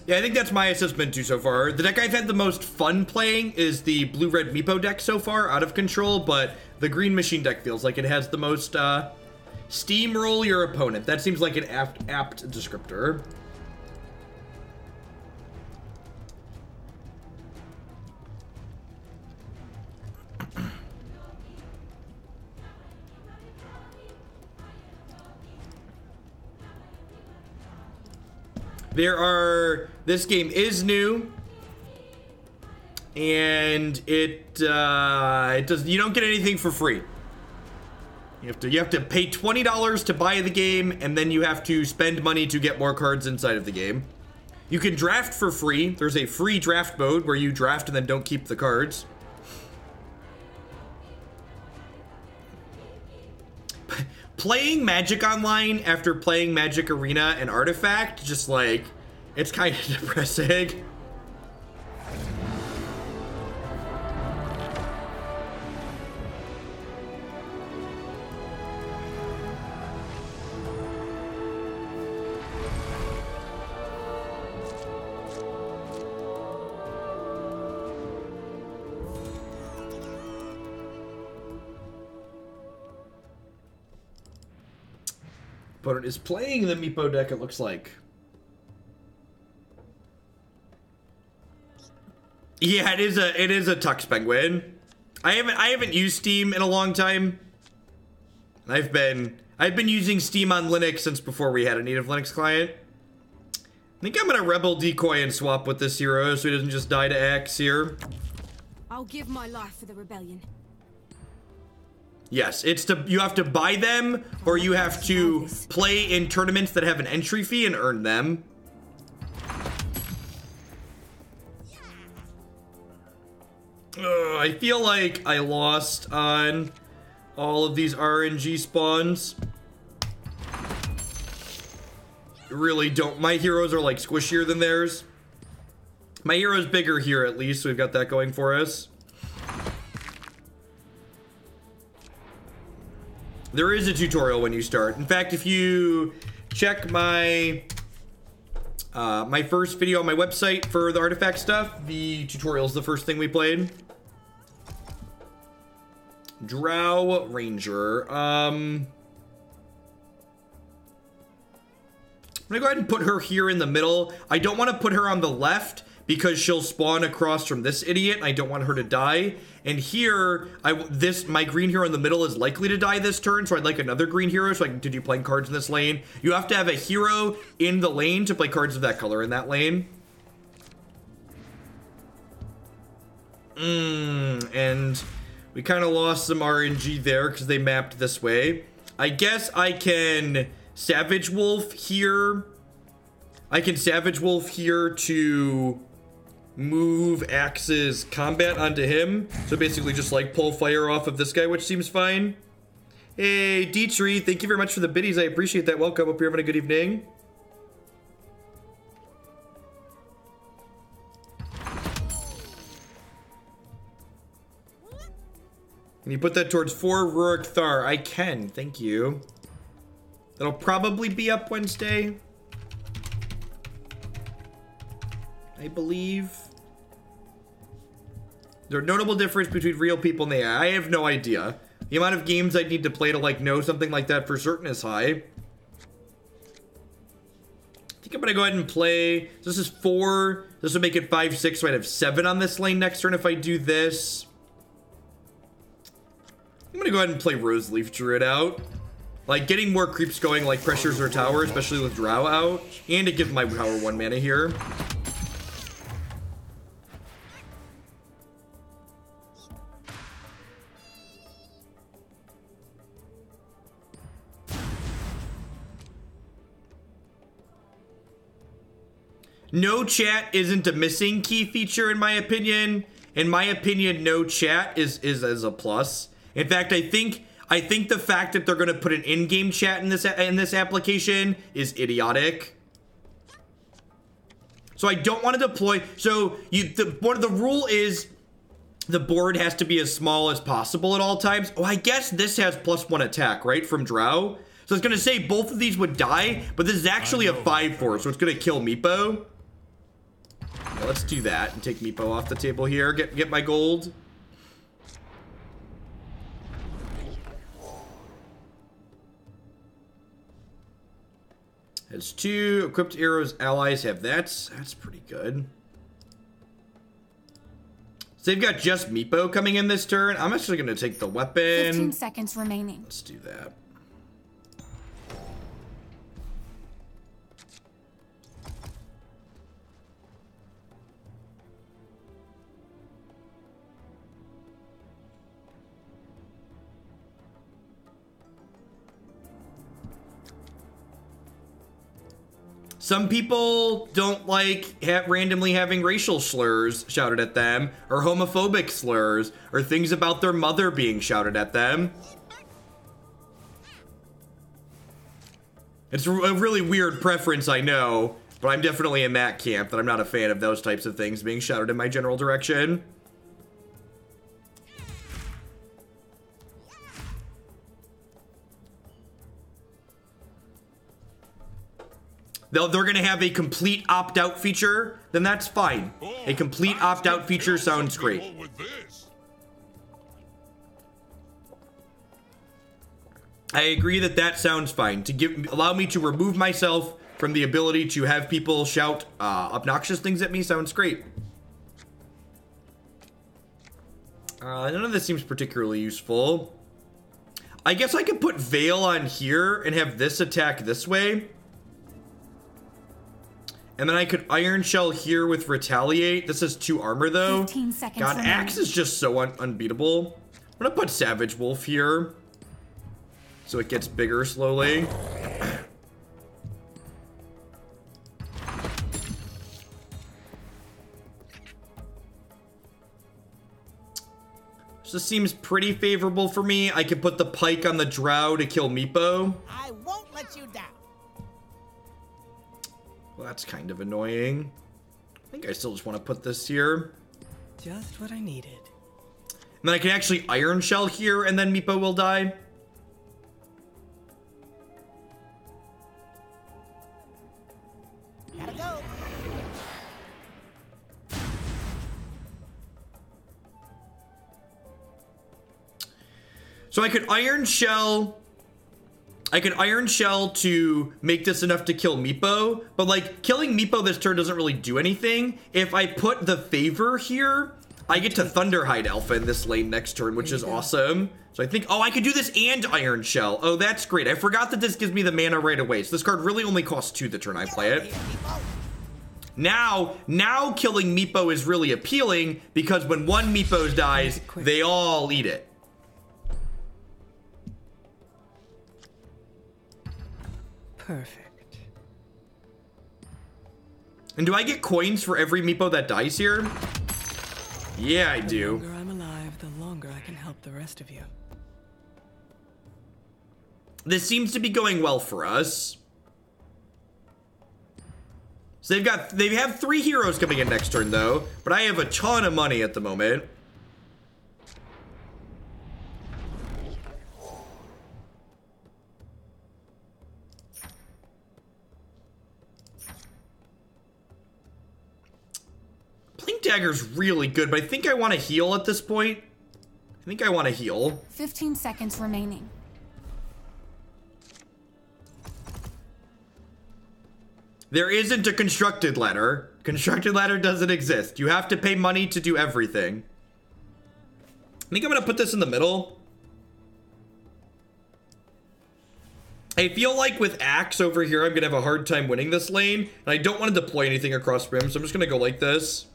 Yeah, I think that's my assessment too so far. The deck I've had the most fun playing is the blue-red Meepo deck so far, out of control, but the green machine deck feels like it has the most steamroll your opponent. That seems like an apt descriptor. This game is new. and it does. You don't get anything for free. You have to pay $20 to buy the game, and then you have to spend money to get more cards inside of the game. You can draft for free. There's a free draft mode where you draft and then don't keep the cards. Playing Magic Online after playing Magic Arena and Artifact, just like, it's kind of depressing. Opponent is playing the Meepo deck, it looks like. Yeah, it is a Tux Penguin. I haven't used Steam in a long time. I've been using Steam on Linux since before we had a native Linux client. I think I'm gonna Rebel Decoy and swap with this hero so he doesn't just die to Axe here. I'll give my life for the rebellion. Yes, you have to buy them, or you have to play in tournaments that have an entry fee and earn them. I feel like I lost on all of these RNG spawns. Really don't. My heroes are like squishier than theirs. My hero's bigger here at least, so we've got that going for us. There is a tutorial when you start. In fact, if you check my my first video on my website for the artifact stuff, the tutorial is the first thing we played. Drow Ranger. I'm gonna go ahead and put her here in the middle. I don't want to put her on the left because she'll spawn across from this idiot. I don't want her to die. And here, my green hero in the middle is likely to die this turn, so I'd like another green hero so I can continue playing cards in this lane. You have to have a hero in the lane to play cards of that color in that lane. And we kind of lost some RNG there because they mapped this way. I guess I can Savage Wolf here. I can Savage Wolf here to move Axe's combat onto him. So basically just like pull fire off of this guy, which seems fine. Hey, Dietrich, thank you very much for the biddies. I appreciate that. Welcome. Hope you're having a good evening. Can you put that towards 4 Rurik Thar? I can, thank you. That'll probably be up Wednesday, I believe. There's a notable difference between real people and the AI. I have no idea. The amount of games I'd need to play to like know something like that for certain is high. I think I'm gonna go ahead and play. This is 4. This will make it 5, 6, so I'd have 7 on this lane next turn if I do this. I'm gonna go ahead and play Roseleaf Druid out. Like, getting more creeps going, like pressures or tower, especially with Drow out. And to give my power 1 mana here. No chat isn't a missing key feature in my opinion. In my opinion, no chat is a plus. In fact, I think the fact that they're going to put an in-game chat in this application is idiotic. So I don't want to deploy. So the rule is the board has to be as small as possible at all times. Oh, I guess this has +1 attack, right, from Drow. So I was going to say both of these would die, but this is actually a 5/4, so it's going to kill Meepo. Yeah, let's do that and take Meepo off the table here. Get my gold. Has 2 equipped arrows. Allies have that. That's pretty good. So they've got just Meepo coming in this turn. I'm actually going to take the weapon. 15 seconds remaining. Let's do that. Some people don't like randomly having racial slurs shouted at them, or homophobic slurs, or things about their mother being shouted at them. It's a really weird preference, I know, but I'm definitely in that camp, that I'm not a fan of those types of things being shouted in my general direction. They're going to have a complete opt-out feature, then that's fine. A complete opt-out feature sounds great. I agree that that sounds fine. To allow me to remove myself from the ability to have people shout obnoxious things at me sounds great. None of this seems particularly useful. I guess I could put Veil on here and have this attack this way. And then I could Iron Shell here with Retaliate. This is 2 armor though. 15 seconds God, remaining. Axe is just so unbeatable. I'm gonna put Savage Wolf here, so it gets bigger slowly. So this seems pretty favorable for me. I could put the Pike on the Drow to kill Meepo. I won't let you down. Well, that's kind of annoying. I think I still just want to put this here. Just what I needed. And then I can actually Iron Shell here, and then Meepo will die. Gotta go. So I could Iron Shell. I could Iron Shell to make this enough to kill Meepo, but like killing Meepo this turn doesn't really do anything. If I put the Favor here, I get to Thunderhide Alpha in this lane next turn, which is awesome. So I think, oh, I could do this and Iron Shell. Oh, that's great. I forgot that this gives me the mana right away. So this card really only costs 2 the turn I play it. Now killing Meepo is really appealing because when one Meepo dies, they all eat it. Perfect. And do I get coins for every Meepo that dies here? Yeah, I The do. longer I'm alive, the longer I can help the rest of you. This seems to be going well for us. So they have 3 heroes coming in next turn though, but I have a ton of money at the moment. Blink Dagger's really good, but I think I want to heal at this point. I think I want to heal. 15 seconds remaining. There isn't a constructed ladder. Constructed ladder doesn't exist. You have to pay money to do everything. I think I'm going to put this in the middle. I feel like with Axe over here, I'm going to have a hard time winning this lane. And I don't want to deploy anything across rim, so I'm just going to go like this.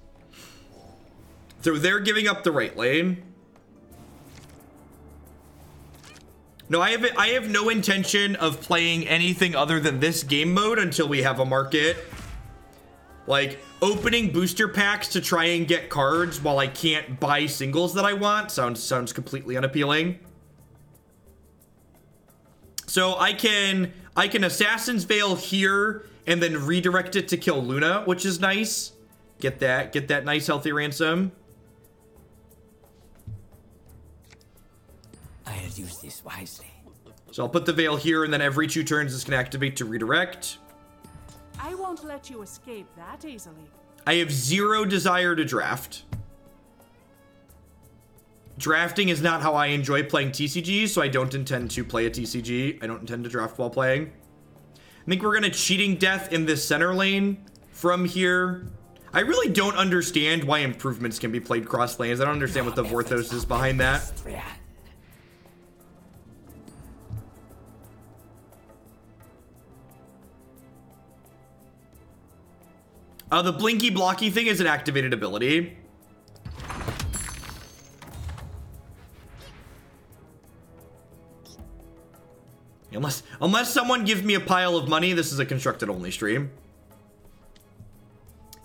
So they're giving up the right lane. No, I have no intention of playing anything other than this game mode until we have a market. Like, opening booster packs to try and get cards while I can't buy singles that I want sounds completely unappealing. So I can Assassin's Veil here and then redirect it to kill Luna, which is nice. Get that nice healthy ransom. I'll use this wisely. So I'll put the Veil here, and then every 2 turns this can activate to redirect. I won't let you escape that easily. I have 0 desire to draft. Drafting is not how I enjoy playing TCGs, so I don't intend to play a TCG. I don't intend to draft while playing. I think we're gonna Cheating Death in this center lane from here. I really don't understand why improvements can be played cross lanes. I don't understand what the Vorthos is behind that. The Blinky Blocky thing is an activated ability. Unless someone gives me a pile of money, this is a constructed only stream.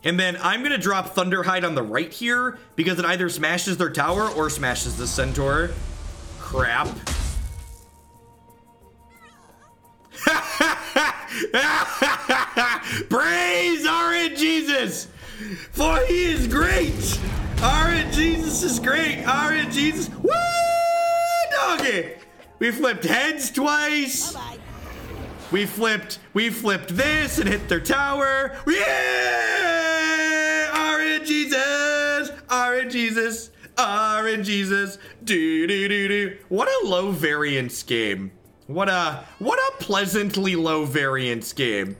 And then I'm gonna drop Thunderhide on the right here because it either smashes their tower or smashes the centaur. Crap. Praise RNGesus, for he is great. RNGesus is great. RNGesus. Woo, doggy. We flipped heads twice. Bye-bye. We flipped this and hit their tower. Yeah! RNGesus! RNGesus! RNGesus! Do do do do. What a low variance game. What a pleasantly low variance game.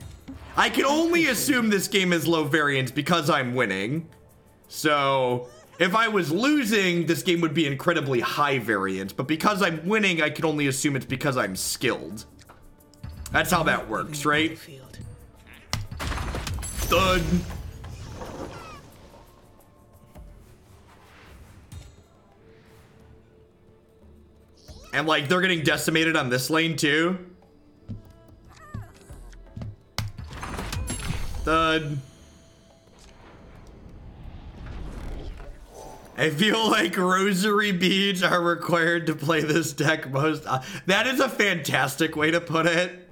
I can only assume this game is low variance because I'm winning. So if I was losing, this game would be incredibly high variance. But because I'm winning, I can only assume it's because I'm skilled. That's how that works, right? Thud. And like they're getting decimated on this lane too. Thud. I feel like rosary beads are required to play this deck most. That is a fantastic way to put it.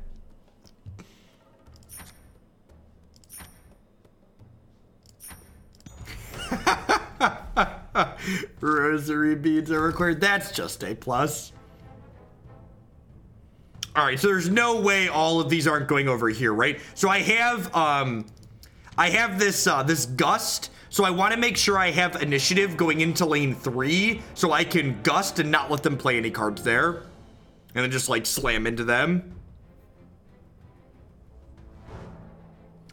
Rosary beads are required. That's just a plus. All right, so there's no way all of these aren't going over here, right? So I have this this gust. So I want to make sure I have initiative going into lane 3 so I can gust and not let them play any cards there. And then just like slam into them.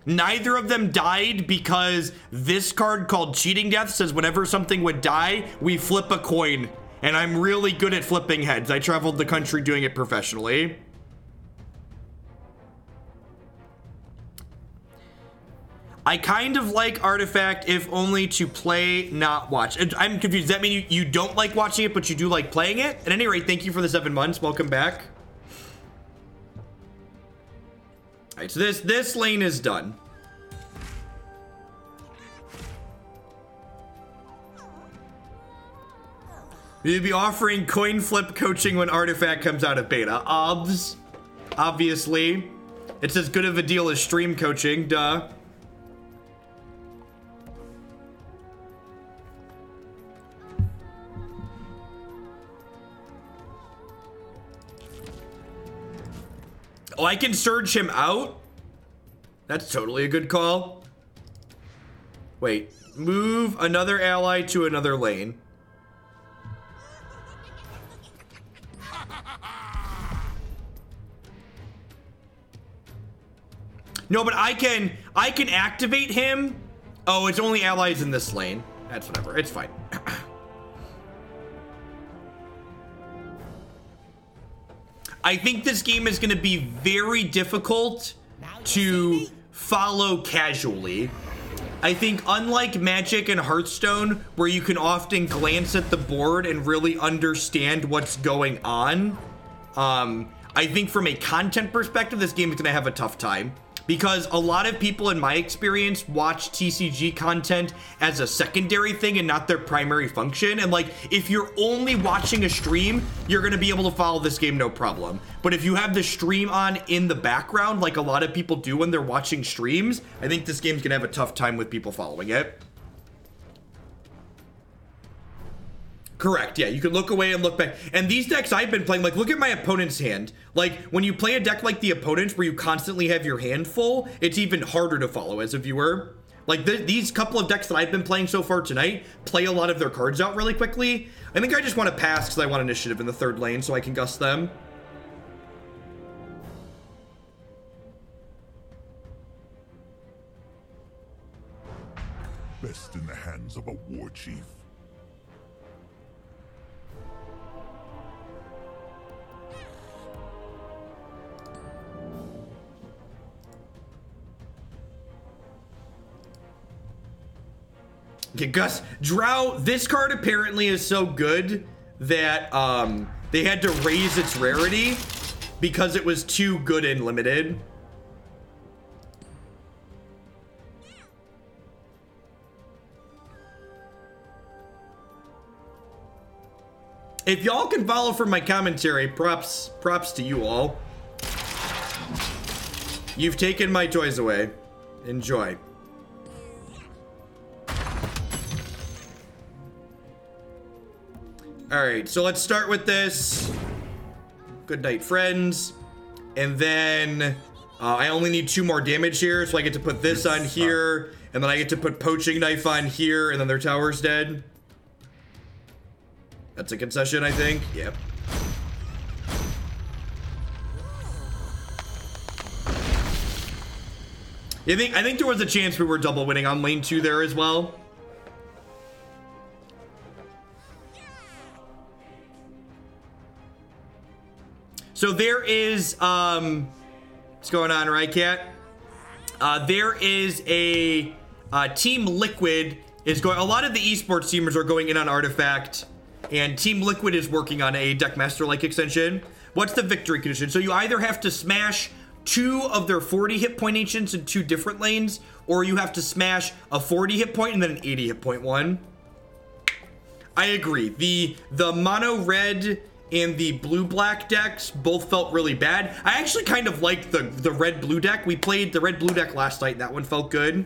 Neither of them died because this card called Cheating Death says whenever something would die, we flip a coin. And I'm really good at flipping heads. I traveled the country doing it professionally. I kind of like Artifact if only to play, not watch. I'm confused. Does that mean you don't like watching it, but you do like playing it? At any rate, thank you for the 7 months. Welcome back. All right, so this lane is done. We'll be offering coin flip coaching when Artifact comes out of beta. Obviously. It's as good of a deal as stream coaching, duh. Oh, I can surge him out? That's totally a good call. Wait, move another ally to another lane. No, but I can activate him. Oh, it's only allies in this lane. That's whatever, it's fine. I think this game is going to be very difficult to follow casually. I think unlike Magic and Hearthstone, where you can often glance at the board and really understand what's going on, I think from a content perspective, this game is going to have a tough time. Because a lot of people, in my experience, watch TCG content as a secondary thing and not their primary function. And like, if you're only watching a stream, you're going to be able to follow this game no problem. But if you have the stream on in the background, like a lot of people do when they're watching streams, I think this game's going to have a tough time with people following it. Correct, yeah, you can look away and look back. And these decks I've been playing, like, look at my opponent's hand. Like, when you play a deck like the opponent's where you constantly have your hand full, it's even harder to follow as a viewer. Like, these couple of decks that I've been playing so far tonight play a lot of their cards out really quickly. I think I just want to pass because I want initiative in the 3rd lane so I can gust them. Best in the hands of a war chief. Okay, Gus, Drow, this card apparently is so good that they had to raise its rarity because it was too good in limited. If y'all can follow from my commentary, props to you all. You've taken my toys away. Enjoy. Alright, so let's start with this. Good night, friends. And then I only need 2 more damage here, so I get to put this on here, and then I get to put poaching knife on here, and then their tower's dead. That's a concession, I think. Yep. I think there was a chance we were double winning on lane 2 there as well. So there is, what's going on, right, Cat? There is a Team Liquid is going, a lot of the esports teamers are going in on Artifact, and Team Liquid is working on a Deckmaster-like extension. What's the victory condition? So you either have to smash 2 of their 40 hit point ancients in 2 different lanes, or you have to smash a 40 hit point and then an 80 hit point one. I agree. The mono red and the blue black decks both felt really bad. I actually kind of liked the red blue deck. We played the red blue deck last night and that one felt good.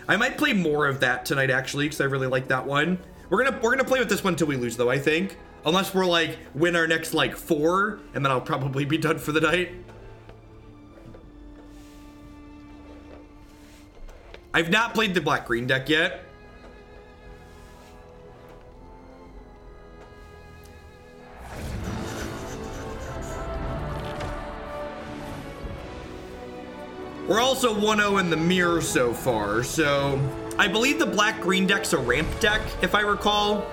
I might play more of that tonight actually, because I really like that one. We're gonna play with this one till we lose though, I think. Unless we're like win our next like 4, and then I'll probably be done for the night. I've not played the black-green deck yet. We're also 1-0 in the mirror so far, so I believe the black-green deck's a ramp deck, if I recall.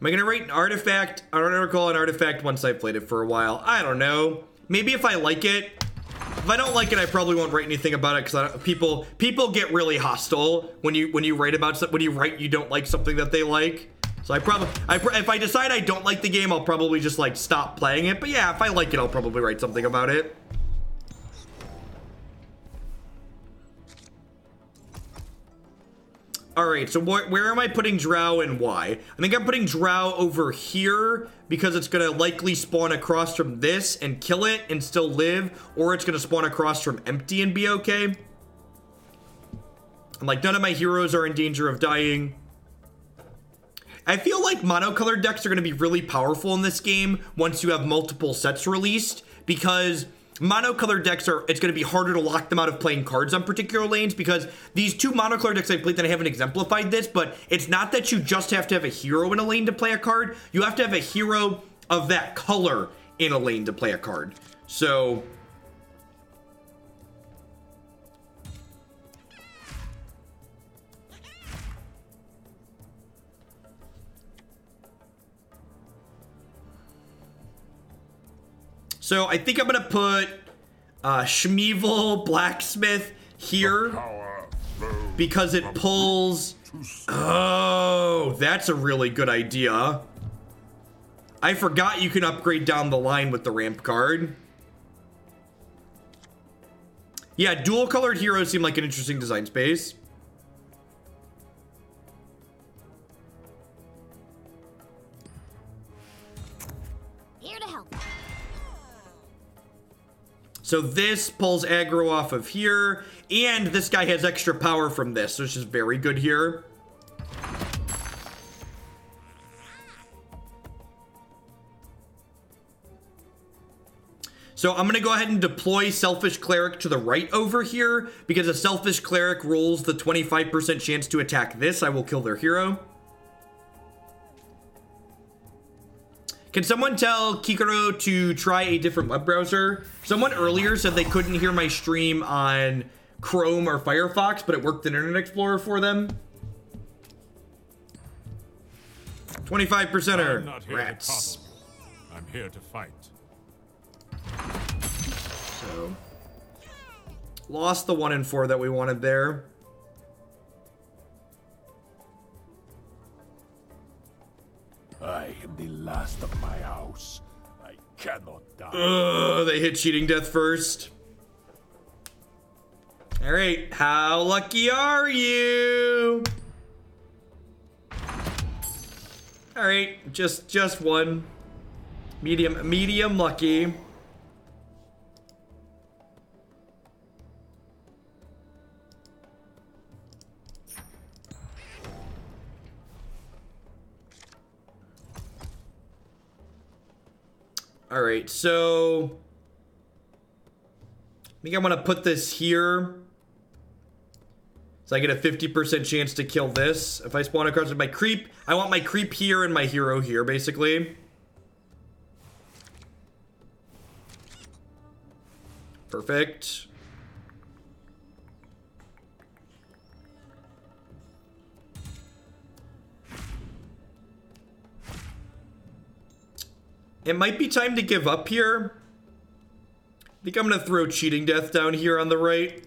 Am I gonna rate an artifact? I don't ever call an artifact once I've played it for a while. I don't know. Maybe if I like it. If I don't like it, I probably won't write anything about it because people get really hostile when you write about something. When you write you don't like something that they like. So if I decide I don't like the game, I'll probably just like stop playing it. But yeah, if I like it, I'll probably write something about it. Alright, so where am I putting Drow and why? I think I'm putting Drow over here because it's going to likely spawn across from this and kill it and still live, or it's going to spawn across from empty and be okay. And like none of my heroes are in danger of dying. I feel like monocolored decks are going to be really powerful in this game once you have multiple sets released, because monocolored decks it's going to be harder to lock them out of playing cards on particular lanes, because these 2 monocolored decks I played that I haven't exemplified this, but it's not that you just have to have a hero in a lane to play a card. You have to have a hero of that color in a lane to play a card. So I think I'm gonna put Shmeevil Blacksmith here because it pulls. Oh, that's a really good idea. I forgot you can upgrade down the line with the ramp card. Yeah, dual colored heroes seem like an interesting design space. Here to help. So this pulls aggro off of here, and this guy has extra power from this, which is very good here. So I'm going to go ahead and deploy Selfish Cleric to the right over here, because a Selfish Cleric rolls the 25% chance to attack this. I will kill their hero. Can someone tell Kikoro to try a different web browser? Someone earlier said they couldn't hear my stream on Chrome or Firefox, but it worked in Internet Explorer for them. 25%er. I'm not here Rats. to coddle. I'm here to fight. So, lost the 1 and 4 that we wanted there. I am the last of my house. I cannot die. Ugh, they hit cheating death first. All right, how lucky are you? All right, just one. Medium lucky. All right, so I think I'm gonna put this here. So I get a 50% chance to kill this. If I spawn across with my creep, I want my creep here and my hero here, basically. Perfect. It might be time to give up here. I think I'm gonna throw cheating death down here on the right.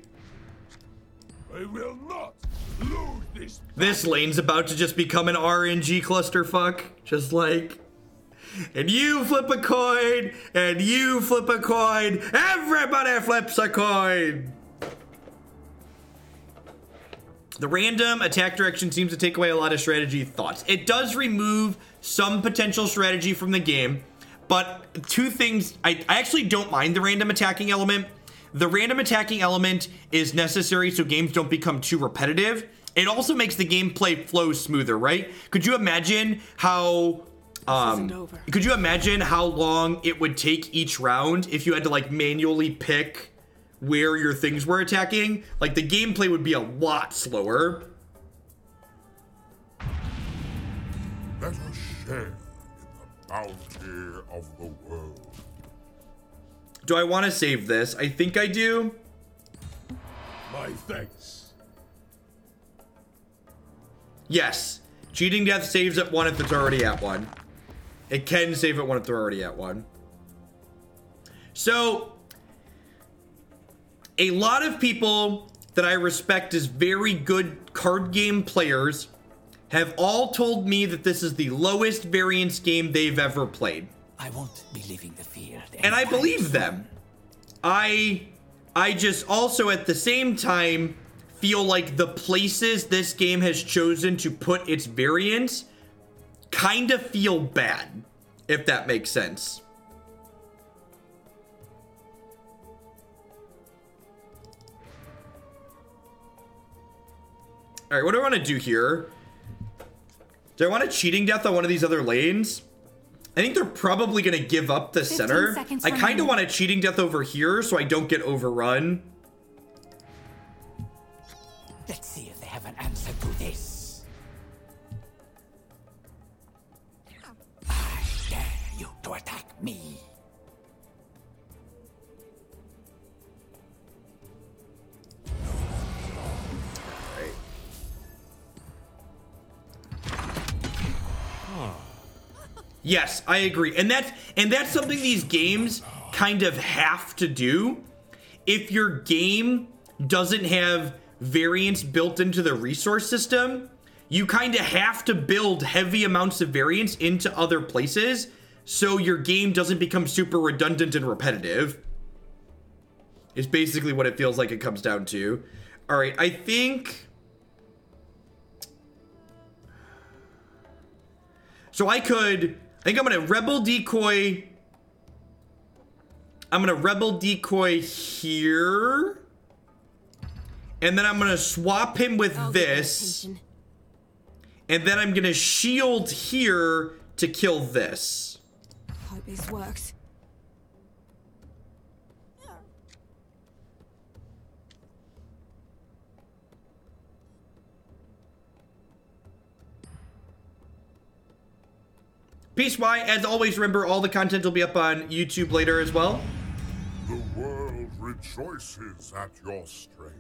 I will not lose this. This lane's about to just become an RNG clusterfuck. Just like, and you flip a coin, and you flip a coin. Everybody flips a coin. The random attack direction seems to take away a lot of strategy thoughts. It does remove some potential strategy from the game, but two things, I actually don't mind the random attacking element. The random attacking element is necessary so games don't become too repetitive. It also makes the gameplay flow smoother, right? Could you imagine how could you imagine how long it would take each round if you had to like manually pick where your things were attacking? Like the gameplay would be a lot slower. Let us share in the bounty of the world. Do I want to save this? I think I do. My thanks. Yes. Cheating death saves at 1 if it's already at 1. It can save at 1 if they're already at 1. So, a lot of people that I respect as very good card game players have all told me that this is the lowest variance game they've ever played. I won't be leaving the field. And I believe them. I just also at the same time feel like the places this game has chosen to put its variance kind of feel bad, if that makes sense. All right, what do I want to do here? Do I want a cheating death on one of these other lanes? I think they're probably going to give up the center. I kind of want a cheating death over here so I don't get overrun. Let's see if they have an answer to this. I dare you to attack me. Yes, I agree. And that's something these games kind of have to do. If your game doesn't have variance built into the resource system, you kind of have to build heavy amounts of variance into other places so your game doesn't become super redundant and repetitive. Is basically what it feels like it comes down to. All right, I think I'm gonna rebel decoy. I'm gonna rebel decoy here. And then I'm gonna swap him with this. And then I'm gonna shield here to kill this. Hope this works. Peace, Y. As always, remember all the content will be up on YouTube later as well. The world rejoices at your strength.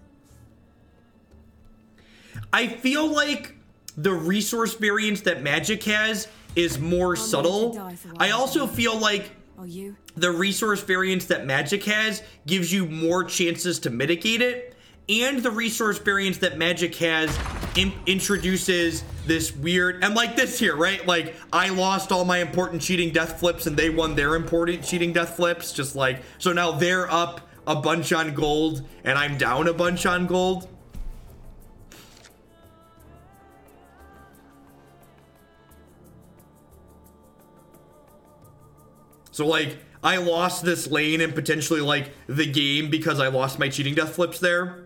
I feel like the resource variance that Magic has is more subtle. I also feel like the resource variance that Magic has gives you more chances to mitigate it. And the resource variance that Magic has introduces this weird, and like this here, right? Like I lost all my important cheating death flips and they won their important cheating death flips. Just like, so now they're up a bunch on gold and I'm down a bunch on gold. So like I lost this lane and potentially like the game because I lost my cheating death flips there.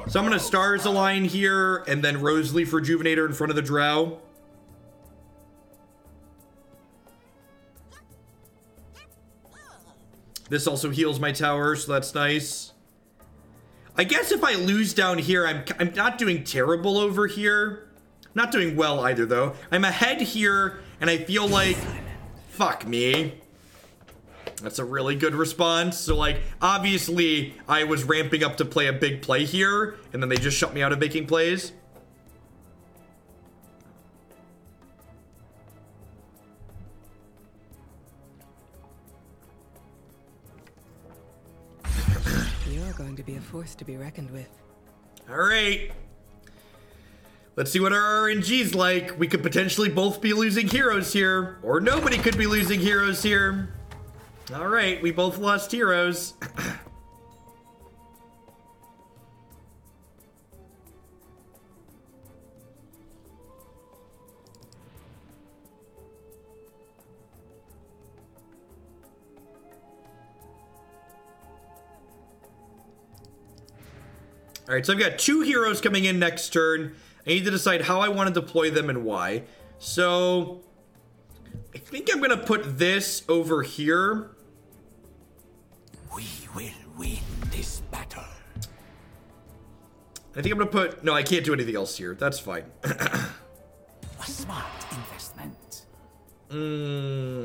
So I'm gonna Stars Align here and then Roseleaf Rejuvenator in front of the Drow. This also heals my tower, so that's nice. I guess if I lose down here, I'm not doing terrible over here. Not doing well either, though. I'm ahead here, and I feel like... Fuck me. That's a really good response. So, like, obviously, I was ramping up to play a big play here, and then they just shut me out of making plays. You're going to be a force to be reckoned with. All right. Let's see what our RNG's like. We could potentially both be losing heroes here, or nobody could be losing heroes here. All right, we both lost heroes. All right, so I've got 2 heroes coming in next turn. I need to decide how I want to deploy them and why. So I think I'm going to put this over here. We will win this battle. I think I'm going to put... No, I can't do anything else here. That's fine. A smart investment.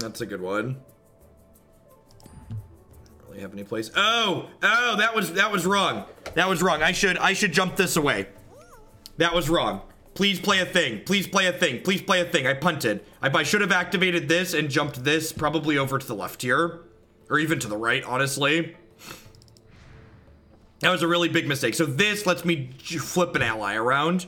That's a good one. Don't really have any place. Oh, that was wrong. That was wrong. I should jump this away. That was wrong. Please play a thing. Please play a thing. Please play a thing. I punted. I should have activated this and jumped this probably over to the left here. Or even to the right, honestly. That was a really big mistake. So this lets me flip an ally around.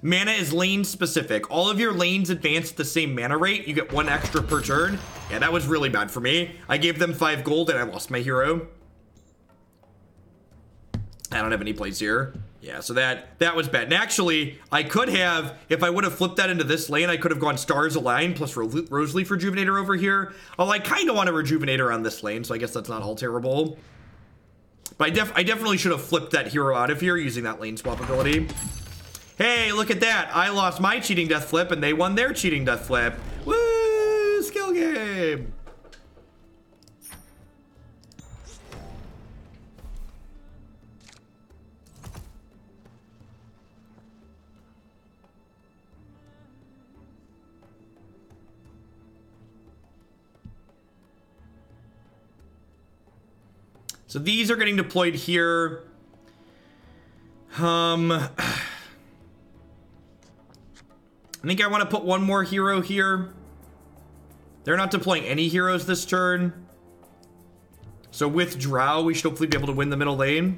Mana is lane specific. All of your lanes advance at the same mana rate. You get 1 extra per turn. Yeah, that was really bad for me. I gave them 5 gold and I lost my hero. I don't have any plays here. Yeah, so that was bad. And actually, I could have, if I would have flipped that into this lane, I could have gone Stars Align plus Roseleaf Rejuvenator over here. Although I kind of want a Rejuvenator on this lane, so I guess that's not all terrible. But I definitely should have flipped that hero out of here using that lane swap ability. Hey, look at that. I lost my cheating death flip, and they won their cheating death flip. Woo! Skill game! So these are getting deployed here. I think I want to put one more hero here. They're not deploying any heroes this turn. So with Drow, we should hopefully be able to win the middle lane.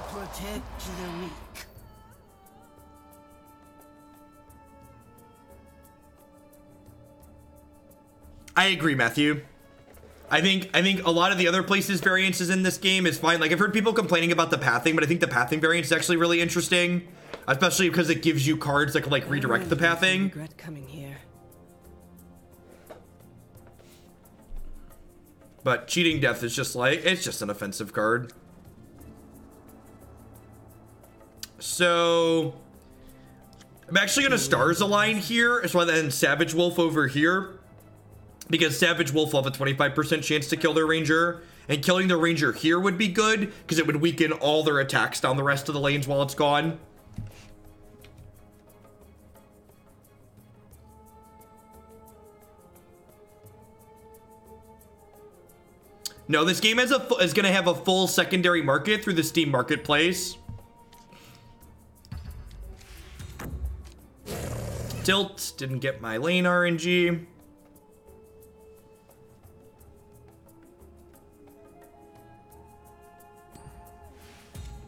Protect the weak. I agree, Matthew. I think a lot of the other places variances in this game is fine. Like, I've heard people complaining about the pathing, but I think the pathing variance is actually really interesting, especially because it gives you cards that can like redirect the pathing. Regret coming here. But cheating death is just like, it's just an offensive card. So I'm actually gonna Stars Align here, so then Savage Wolf over here. because Savage Wolf will have a 25% chance to kill their ranger, and killing the ranger here would be good because it would weaken all their attacks down the rest of the lanes while it's gone. No, this game is going to have a full secondary market through the Steam Marketplace. Tilt, didn't get my lane RNG.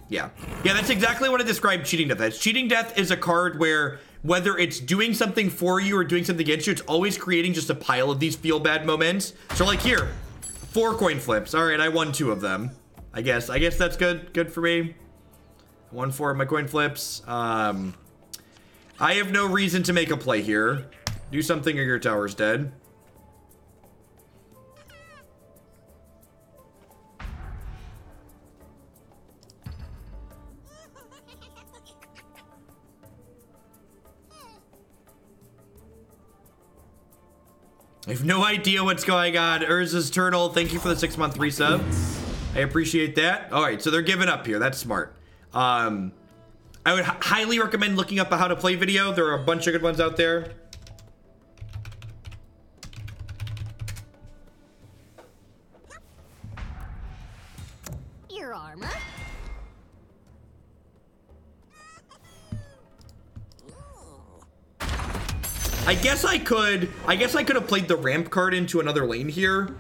Yeah, that's exactly what I described Cheating Death as. Cheating Death is a card where whether it's doing something for you or doing something against you, it's always creating just a pile of these feel bad moments. So like here, 4 coin flips. All right, I won 2 of them. I guess that's good for me. I won 4 of my coin flips. I have no reason to make a play here. Do something or your tower's dead. I have no idea what's going on. Urza's Turtle, thank you for the 6-month resub. I appreciate that. All right, so they're giving up here. That's smart. I would highly recommend looking up a how to play video. There are a bunch of good ones out there. Your armor. I guess I could have played the ramp card into another lane here,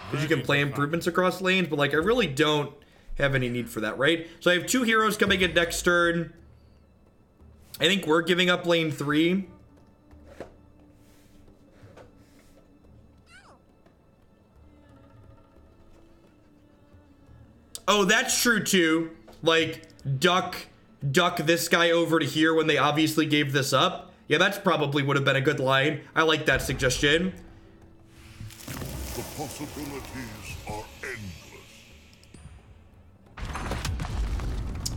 because you can play improvements across lanes, but like I really don't have any need for that, right? So I have 2 heroes coming in next turn. I think we're giving up lane 3. Oh, that's true too. Like duck this guy over to here when they obviously gave this up. Yeah, that's probably would have been a good line. I like that suggestion. The possibilities are endless.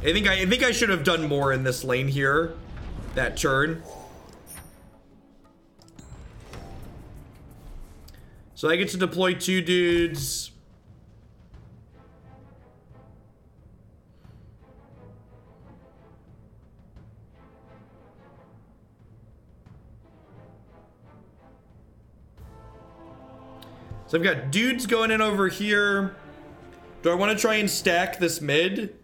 I think I should have done more in this lane here. That turn. So I get to deploy 2 dudes. So I've got dudes going in over here. Do I want to try and stack this mid?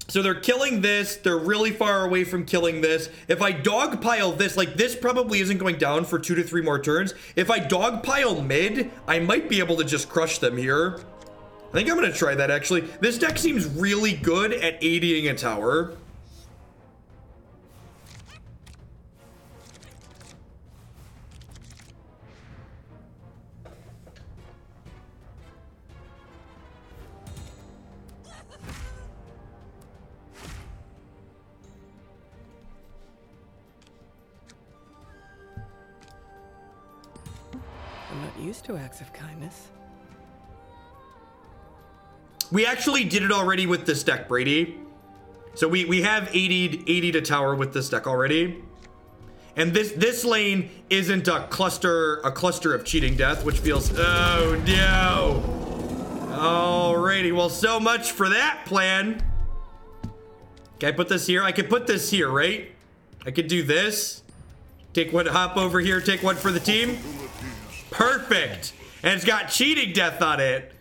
So they're killing this. They're really far away from killing this. If I dogpile this, like this probably isn't going down for 2 to 3 more turns. If I dogpile mid, I might be able to just crush them here. I think I'm going to try that actually. This deck seems really good at ADing a tower. I'm not used to acts of kindness. We actually did it already with this deck, Brady. So we have 80'd a tower with this deck already. And this lane isn't a cluster of Cheating Death, which feels, oh no. Alrighty, well, so much for that plan. Can I put this here? I could put this here, right? I could do this. Take one, hop over here, take one for the team. Perfect. And it's got Cheating Death on it.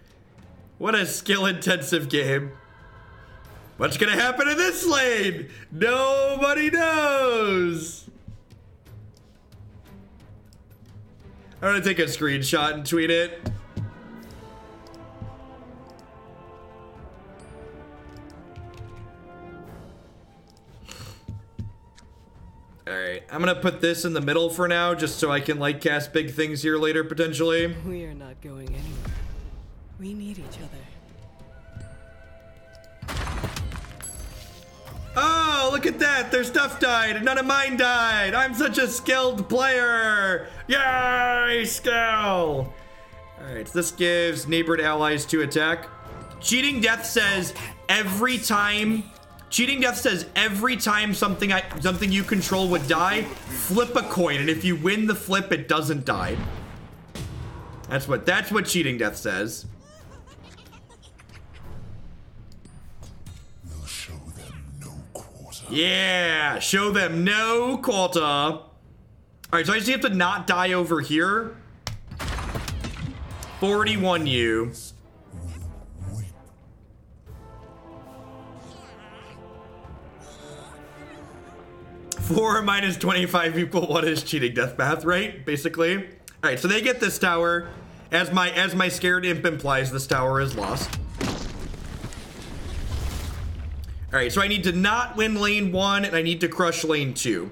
What a skill-intensive game. What's gonna happen in this lane? Nobody knows. I'm gonna take a screenshot and tweet it. Alright, I'm gonna put this in the middle for now, just so I can like cast big things here later, potentially. We are not going anywhere. We need each other. Oh, look at that! Their stuff died, and none of mine died! I'm such a skilled player! Yay, skill! Alright, so this gives neighbored allies 2 attack. Cheating Death says every time something you control would die, flip a coin, and if you win the flip, it doesn't die. That's what cheating death says. We'll show them no quarter. Yeah, show them no quarter. All right, so I just have to not die over here. 41U. Weep. 4 minus 25 equal 1 is cheating death math, right? Basically. All right, so they get this tower. As my scared imp implies, this tower is lost. All right, so I need to not win lane 1, and I need to crush lane 2.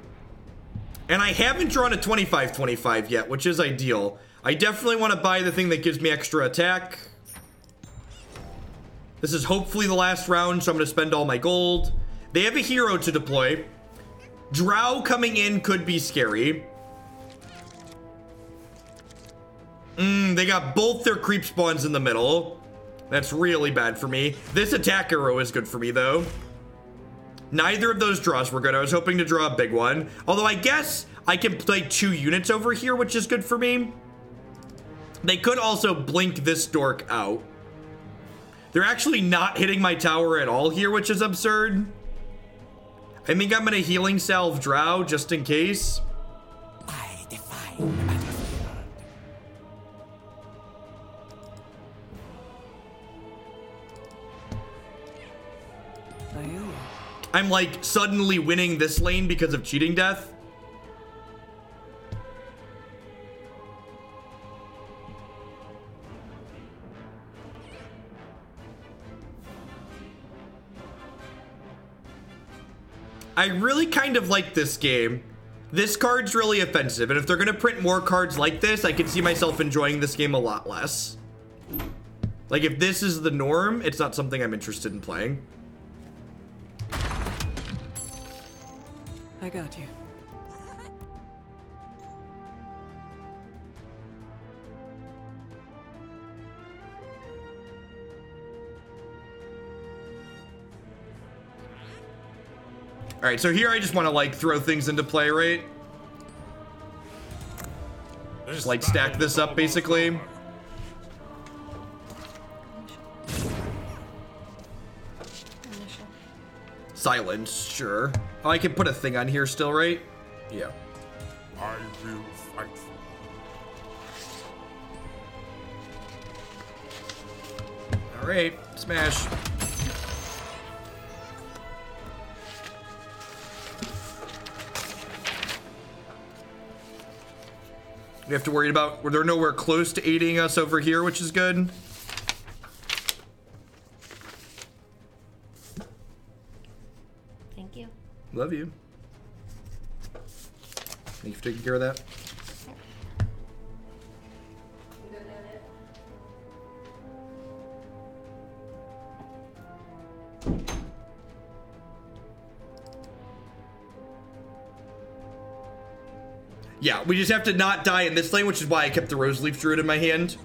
And I haven't drawn a 25-25 yet, which is ideal. I definitely want to buy the thing that gives me extra attack. This is hopefully the last round, so I'm going to spend all my gold. They have a hero to deploy. Drow coming in could be scary. They got both their creep spawns in the middle. That's really bad for me. This attack arrow is good for me, though. Neither of those draws were good. I was hoping to draw a big one. Although I guess I can play 2 units over here, which is good for me. They could also blink this dork out. They're actually not hitting my tower at all here, which is absurd. I think I'm going to healing salve Drow just in case. I defy the battlefield. I'm like suddenly winning this lane because of cheating death. I really kind of like this game. This card's really offensive, and if they're gonna print more cards like this, I can see myself enjoying this game a lot less. Like, if this is the norm, it's not something I'm interested in playing. I got you. All right, so here I just want to like throw things into play, right? Just like stack this up, basically. Silence, sure. Oh, I can put a thing on here still, right? Yeah. I will fight for you. All right, smash. We have to worry about, they're nowhere close to aiding us over here, which is good. Thank you. Love you. Thank you for taking care of that. Yeah, we just have to not die in this lane, which is why I kept the Rose Leaf Druid in my hand.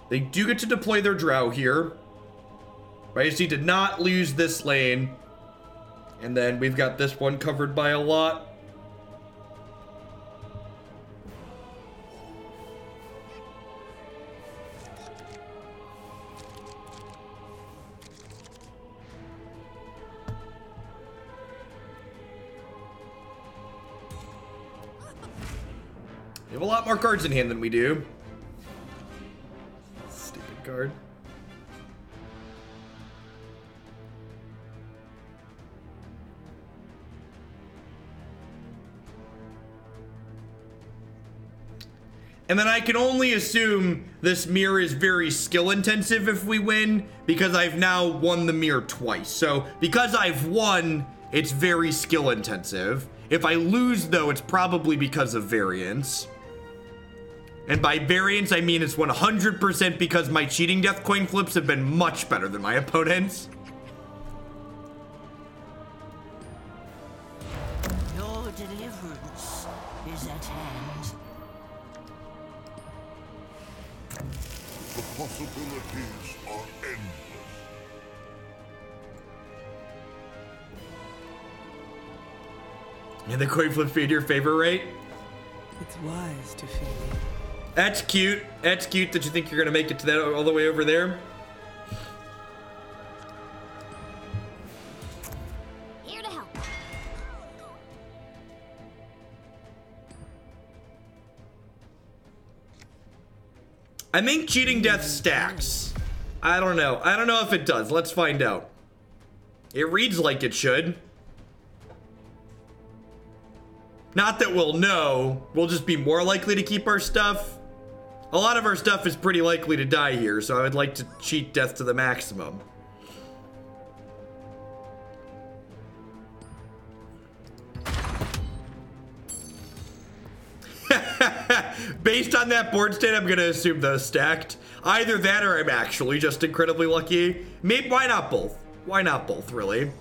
They do get to deploy their Drow here. But I just need to not lose this lane. And then we've got this one covered by a lot. We have a lot more cards in hand than we do. Stupid card. And then I can only assume this mirror is very skill intensive if we win, because I've now won the mirror twice. So because I've won, it's very skill intensive. If I lose though, it's probably because of variance. And by variance, I mean it's 100% because my cheating death coin flips have been much better than my opponents. Your deliverance is at hand. The possibilities are endless. And the coin flip feed your favorite, right? It's wise to fear me. That's cute. That's cute that you think you're gonna make it to that all the way over there. Here to help. I think cheating death stacks. I don't know. I don't know if it does. Let's find out. It reads like it should. Not that we'll know. We'll just be more likely to keep our stuff. A lot of our stuff is pretty likely to die here, so I would like to cheat death to the maximum. Based on that board state, I'm gonna assume those stacked. Either that or I'm actually just incredibly lucky. Maybe, why not both? Why not both, really?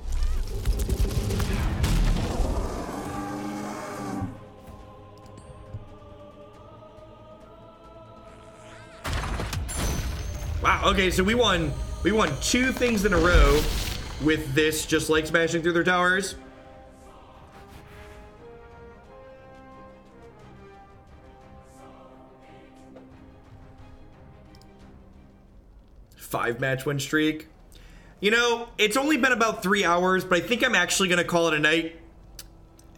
Wow, okay, so we won 2 things in a row with this, just like smashing through their towers. Five-match win streak. You know, it's only been about 3 hours, but I think I'm actually gonna call it a night.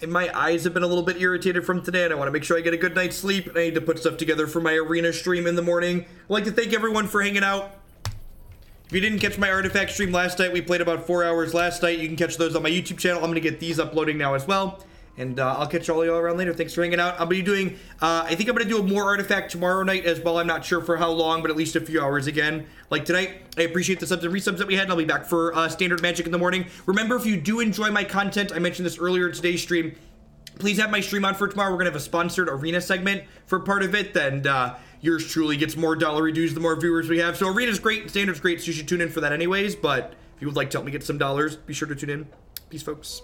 And my eyes have been a little bit irritated from today, and I want to make sure I get a good night's sleep. And I need to put stuff together for my arena stream in the morning. I'd like to thank everyone for hanging out. If you didn't catch my artifact stream last night, we played about 4 hours last night. You can catch those on my YouTube channel. I'm going to get these uploading now as well. And I'll catch all y'all around later. Thanks for hanging out. I'll be doing, I think I'm going to do a more artifact tomorrow night as well. I'm not sure for how long, but at least a few hours again. Like tonight, I appreciate the subs and resubs that we had, and I'll be back for standard magic in the morning. Remember, if you do enjoy my content, I mentioned this earlier in today's stream, please have my stream on for tomorrow. We're going to have a sponsored arena segment for part of it, and yours truly gets more dollary dues the more viewers we have. So arena's great, standard's great, so you should tune in for that anyways, but if you would like to help me get some dollars, be sure to tune in. Peace, folks.